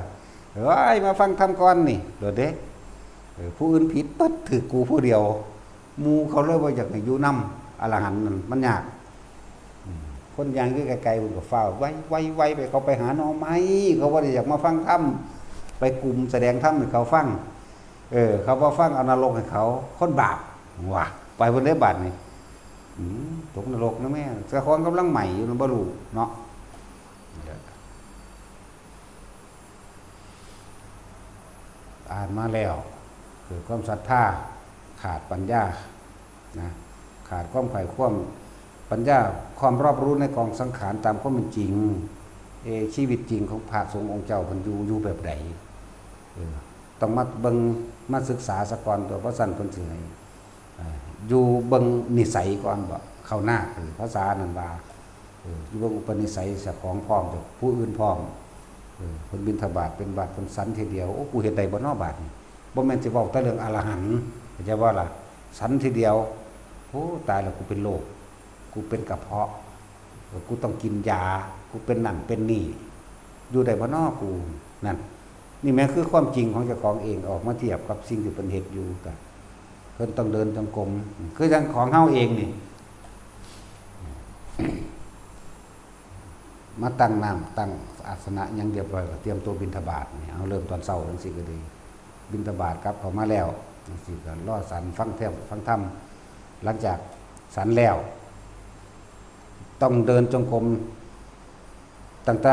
A: มาฟังธรรมก่อนนี่โดดเด้ผู้อื่นผิดปั๊ดถือกูผู้เดียวหมู่เขาเลยบ่อยากให้อยู่นำอรหันต์นั่นมันยากคนอย่างคือไกลๆมันก็ฟ้าวไวไปเขาไปหาหน่อไม้เขาบ่ได้อยากมาฟังธรรมไปกลุ่มแสดงธรรมให้เขาฟังเขาบ่ฟังเอานรกให้เขาคนบาปว่ะไปบนได้บาดนี่ตกนรกนะแม่เจ้าของกำลังใหม่อยู่นะบ่รู้เนาะอ่านมาแล้วเกิดความศรัทธาขาดปัญญานะขาดความไขว่ความปัญญาความรอบรู้ในกองสังขารตามความเป็นจริงชีวิตจริงของพระสงฆ์องค์เจ้าเพิ่นอยู่แบบใดต้องมาเบิ่งมาศึกษาสะก่อนตัวเพราะสั่นเพิ่นสิให้อยู่เบิ่งนิสัยก่อนบ่เข้าหน้าคือภาษานั่นว่าอยู่เบิ่งอุปนิสัยเจ้าของพร้อมจากผู้อื่นพร้อมเพิ่นบิณฑบาตเป็นบาตรเพิ่นสันทีเดียวโอ้กูเฮ็ดได้บ่เนาะบาดนี้บ่แม่นสิเว้าแต่เรื่องอรหันต์เข้าใจบ่ล่ะสันทีเดียวโอ้ตายแล้วกูเป็นโรคกูเป็นกระเพาะกูต้องกินยากูเป็นนั่นเป็นนี่อยู่ได้บ่เนาะกูนั่นนี่แม่คือความจริงของเจ้าของเองออกมาเทียบกับสิ่งที่เพิ่นเฮ็ดอยู่ก็เพิ่นต้องเดินจงกรมคือจังของเฮาเองนี่มาตั้งน้ำตั้งอาสนะยังเรียบร้อยก็เตรียมตัวบิณฑบาตนี่เอาเริ่มตอนเช้าจังซี่ก็ดีบิณฑบาตกลับเข้ามาแล้วจังซี่ก็รอสันฟังธรรมหลังจากสันแล้วต้องเดินจงกรมตั้งแต่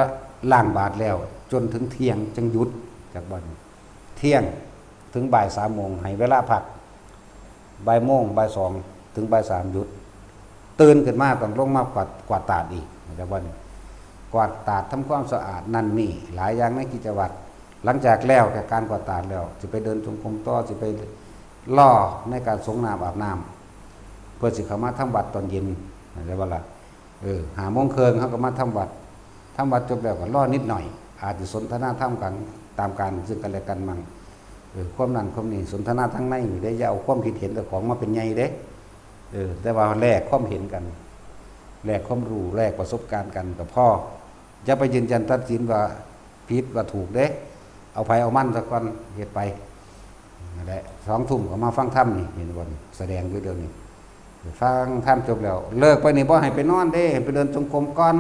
A: ล้างบาตรแล้วจนถึงเที่ยงจึงหยุดจากบ่อนเที่ยงถึงบ่าย3 โมงให้เวลาพักบ่ายโมงบ่าย2ถึงบ่าย3หยุดตื่นขึ้นมาต้องลงมากวาดตาดอีกจากบ่อนกวาดตาดทำความสะอาดนั่นนี่หลายอย่างในกิจวัตรหลังจากแล้วแก่การกวาดตาดแล้วสิไปเดินจงกรมต่อสิไปล่อในการสงน้ำอาบน้ำเพื่อสิเข้ามาทำวัดตอนเย็นได้บ่ล่ะ5 โมงครึ่งเขาก็มาทำวัดจบแล้วก็รอนิดหน่อยอาจจะสนทนาธรรมกันตามการซึ่งกันและกันมั่งความนั้นความนี้สนทนาทั้งในได้อย่าเอาความคิดเห็นแต่ของมาเป็นใหญ่เด้แต่ว่าแลกความเห็นกันแลกความรู้แลกประสบการณ์กันกับพ่อจะไปยืนยันตัดสินว่าผิดว่าถูกเด้เอาไปเอามั่นสักวันเฮ็ดไปนั่นแหละ2 ทุ่มก็มาฟังธรรมนี่เห็นบ่แสดงอยู่เดี๋ยวนี้ ฟังท่านจบแล้วเลิกไปนี่บ่ให้ไปนอนเด้ให้ไปเดินจงกรมก่อน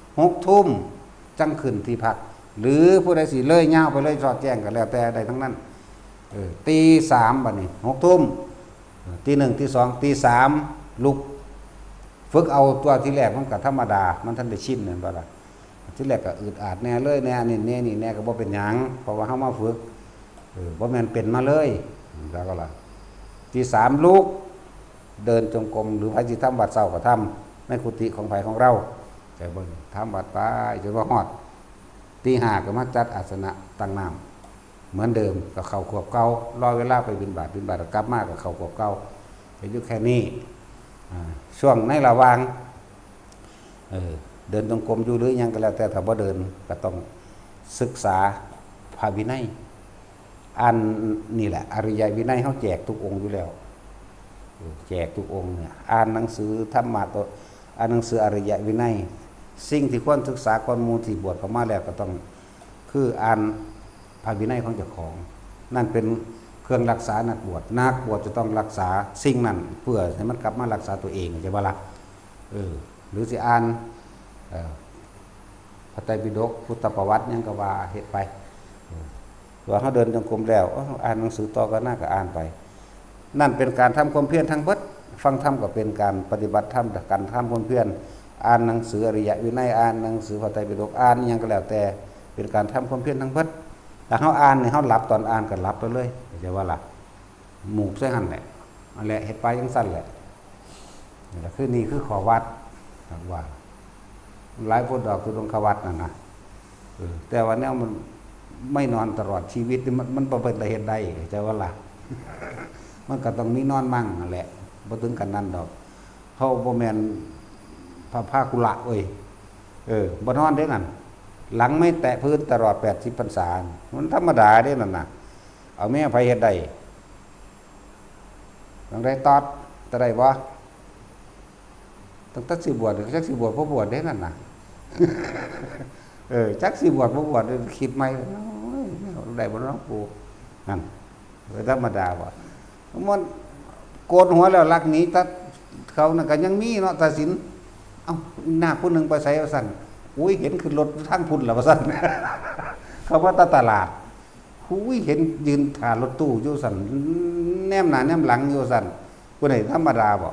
A: 6 ทุ่มจังขึ้นที่พักหรือผู้ใดสิเลยยาวไปเลยสอดแจ้งก็แล้วแต่ใดทั้งนั้นตี 3บัดนี้6 ทุ่มตี 1ตี 2ตี 3ลุกฝึกเอาตัวที่แรกมันก็ธรรมดามันท่านได้ชินนั่นบ่ล่ะที่แรกก็อึดอัดแน่เลยแน่นี่แน่ก็บ่เป็นหยังเพราะว่าเฮามาฝึกบ่แม่นเป็นมาเลยแล้วก็ล่ะตี 3ลุกเดินจงกรมหรือไผสิทำวัดเช้าก็ทำในกุฏิของไผของเราแต่เบิ่งทำวัดไปจนว่าฮอดตี 5ก็มาจัดอาสนะตั้งน้ำเหมือนเดิมก็เข้าขวบเก่ารอเวลาไปบิณฑบาตกลับมาก็เข้าขวบเก่าไปอยู่แค่นี้ช่วงในระหว่างเดินจงกรมอยู่หรือยังก็แล้วแต่ถ้าบ่เดินก็ต้องศึกษาพระวินัยอันนี่แหละอริยวินัยเฮาแจกทุกองค์อยู่แล้วแจกทุกองค์เนี่ยอ่านหนังสือธรรมะตัวอ่านหนังสืออริยวินัยสิ่งที่ควรศึกษาก่อนหมู่ที่บวชเข้ามาแล้วก็ต้องคืออ่านพระวินัยของเจ้าของนั่นเป็นเครื่องรักษานักบวชจะต้องรักษาสิ่งนั้นเพื่อให้มันกลับมารักษาตัวเองใช่บ่ล่ะหรือสิอ่านพระไตรปิฎกพุทธประวัติยังก็ว่าเฮ็ดไปว่าเฮาเดินจงกรมแล้วอ่านหนังสือต่อก็น่าก็อ่านไปนั่นเป็นการทำความเพียรทั้งเบิดฟังธรรมก็เป็นการปฏิบัติธรรมการทำความเพียรอ่านหนังสืออริยวินัยอ่านหนังสือพระไตรปิฎกอ่านอิหยังก็แล้วแต่เป็นการทำความเพียรทั้งเบิดแต่เฮาอ่านนี่เฮาหลับตอนอ่านก็หลับไปเลยใช่ว่าล่ะหมูกใส่หั่นแหละนั่นแหละเฮ็ดไปจังซั่นแหละนี่คือขอวัดว่าหลายคนดอกคือดงขวัดนั่นนะแต่ว่าแนวมันไม่นอนตลอดชีวิตมันบ่เป็นเฮ็ดได้ใช่ว่าล่ะมันก็ต้องมีนอนมั่งนั่นแหละบ่ถึงกันนั้นดอกเฮาบ่แม่นพระภาคุละเอ้ยบ่นอนเด้นั่นหลังไม่แตะพื้นตลอด80 พรรษามันธรรมดาเด้นั่นน่ะเอาแม่ไผเฮ็ดได้จังได๋ตอดจะได้บ่ตั้งแต่สิบวชจักสิบวชบ่บวชเด้นั่นน่ะจักสิบวชบ่บวชคิดใหม่ได้บ่เนาะปู่นั่นธรรมดาบ่มันโกนหัวแล้วลักหนีตัดเขาน่ะก็ยังมีเนาะตาสินเอ้าหน้าผู้นึงไปไสว่าซั่นอุ้ยเห็นขึ้นรถทางพุ่นแล้วว่าซั่นเขาว่าตลาดอุ้ยเห็นยืนถ่ารถตู้อยู่ซั่นแนมหน้าแนมหลังอยู่ซั่นผู้ใดธรรมดาบ่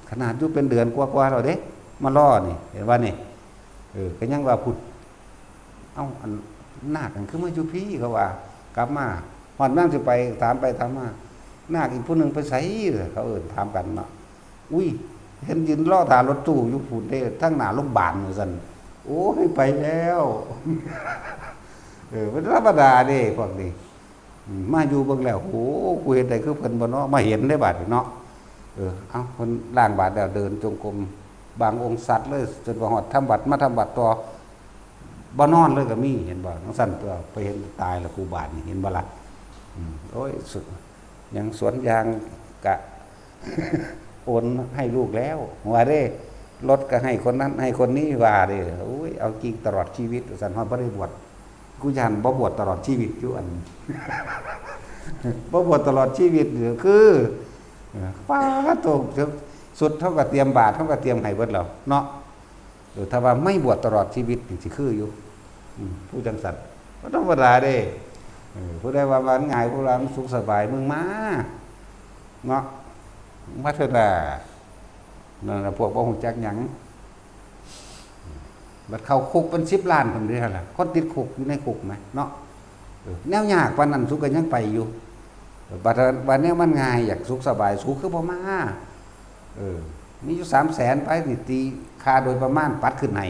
A: ขนาดอยู่เป็นเดือนกว่าๆแล้วเด้มาล่อนี่เห็นว่านี่ก็ยังว่าพุทธเอ้าอันนาคกันคือมาอยู่พี่เขาว่ากลับมาฮอดนำสิไปถามไปถามมานาคอีกผู้นึงไปไสเขาถามกันเนาะอุ้ยเห็นยืนรอถ่ารถตู้อยู่พุ่นเด้ทั้งหน้าโรงพยาบาลว่าซั่นโอ้ยไปแล้วเป็นธรรมดาเด้พวกนี้มาอยู่เบิ่งแล้วโอ้กูเฮ็ดได้คือเพิ่นบ่เนาะมาเห็นได้บาดเนาะเอ้าคนล้างบาทแล้วเดินจงกรมบางองค์สัตว์เลยจนว่าฮอดทำบัตรมาทำบัตรต่อบ่นอนเลยก็มีเห็นบ่จังซั่นตัวไปเห็นตายแล้วครูบาทนี่เห็นบ่ล่ะโอ้ยสุดยังสวนยางกะ โอนให้ลูกแล้วว่าเด้รถก็ให้คนนั้นให้คนนี้ว่าเด้โอ้ยเอาจริงตลอดชีวิตซั่นฮอดบ่ได้บวชกูยันบ่บวชตลอดชีวิตอยู่อัน บ่บวชตลอดชีวิตคือป้าโตสุดเท่ากับเตรียมบาทเท่ากับเตรียมให้เบิดแล้วเนาะถ้าว่าไม่บวชตลอดชีวิตสิคืออยู่ผู้จังสัตว์ก็ธรรมดาเด้ผู้ใดว่ามันง่ายผู้เราสุขสบายมึงมาเนาะมาเถิดน่ะนั่นน่ะพวกบ่ฮู้จักหยังบัดเข้าคุกเป็น10 ล้านคนเด้อล่ะคนติดคุกอยู่ในคุกไหมเนาะแนวยากปานนั้นสุก็ยังไปอยู่บัดนี้มันง่ายอยากสุขสบายสุขคือบ่มามีอยู่300,000ไปนี่ตีค่าโดยประมาณปัดขึ้นให้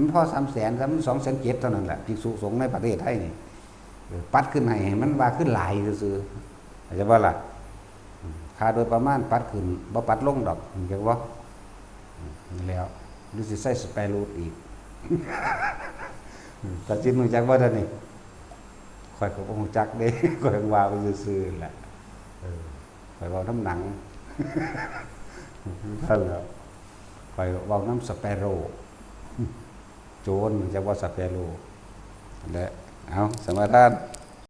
A: มันพอ300,000ซ้ำ2,700,000เท่านั้นแหละภิกษุสงฆ์ในประเทศไทยนี่ปัดขึ้นให้มันว่าขึ้นหลายซื่อๆเข้าใจบ่ล่ะค่าโดยประมาณปัดขึ้นบ่ปัดลงดอกเข้าใจบ่แล้วหรือสิใส่สเปรย์รูทอีกแต่จิตรู้จักบ่ได้นี่ข่อยก็บ่รู้จักเด้ข่อยว่าไปซื่อๆแหละข่อยเว้าน้ำหนังนั่นแหละข่อยเว้าน้ำสเปโร่โจรจักว่าสเปโร่และเอาสมาทาน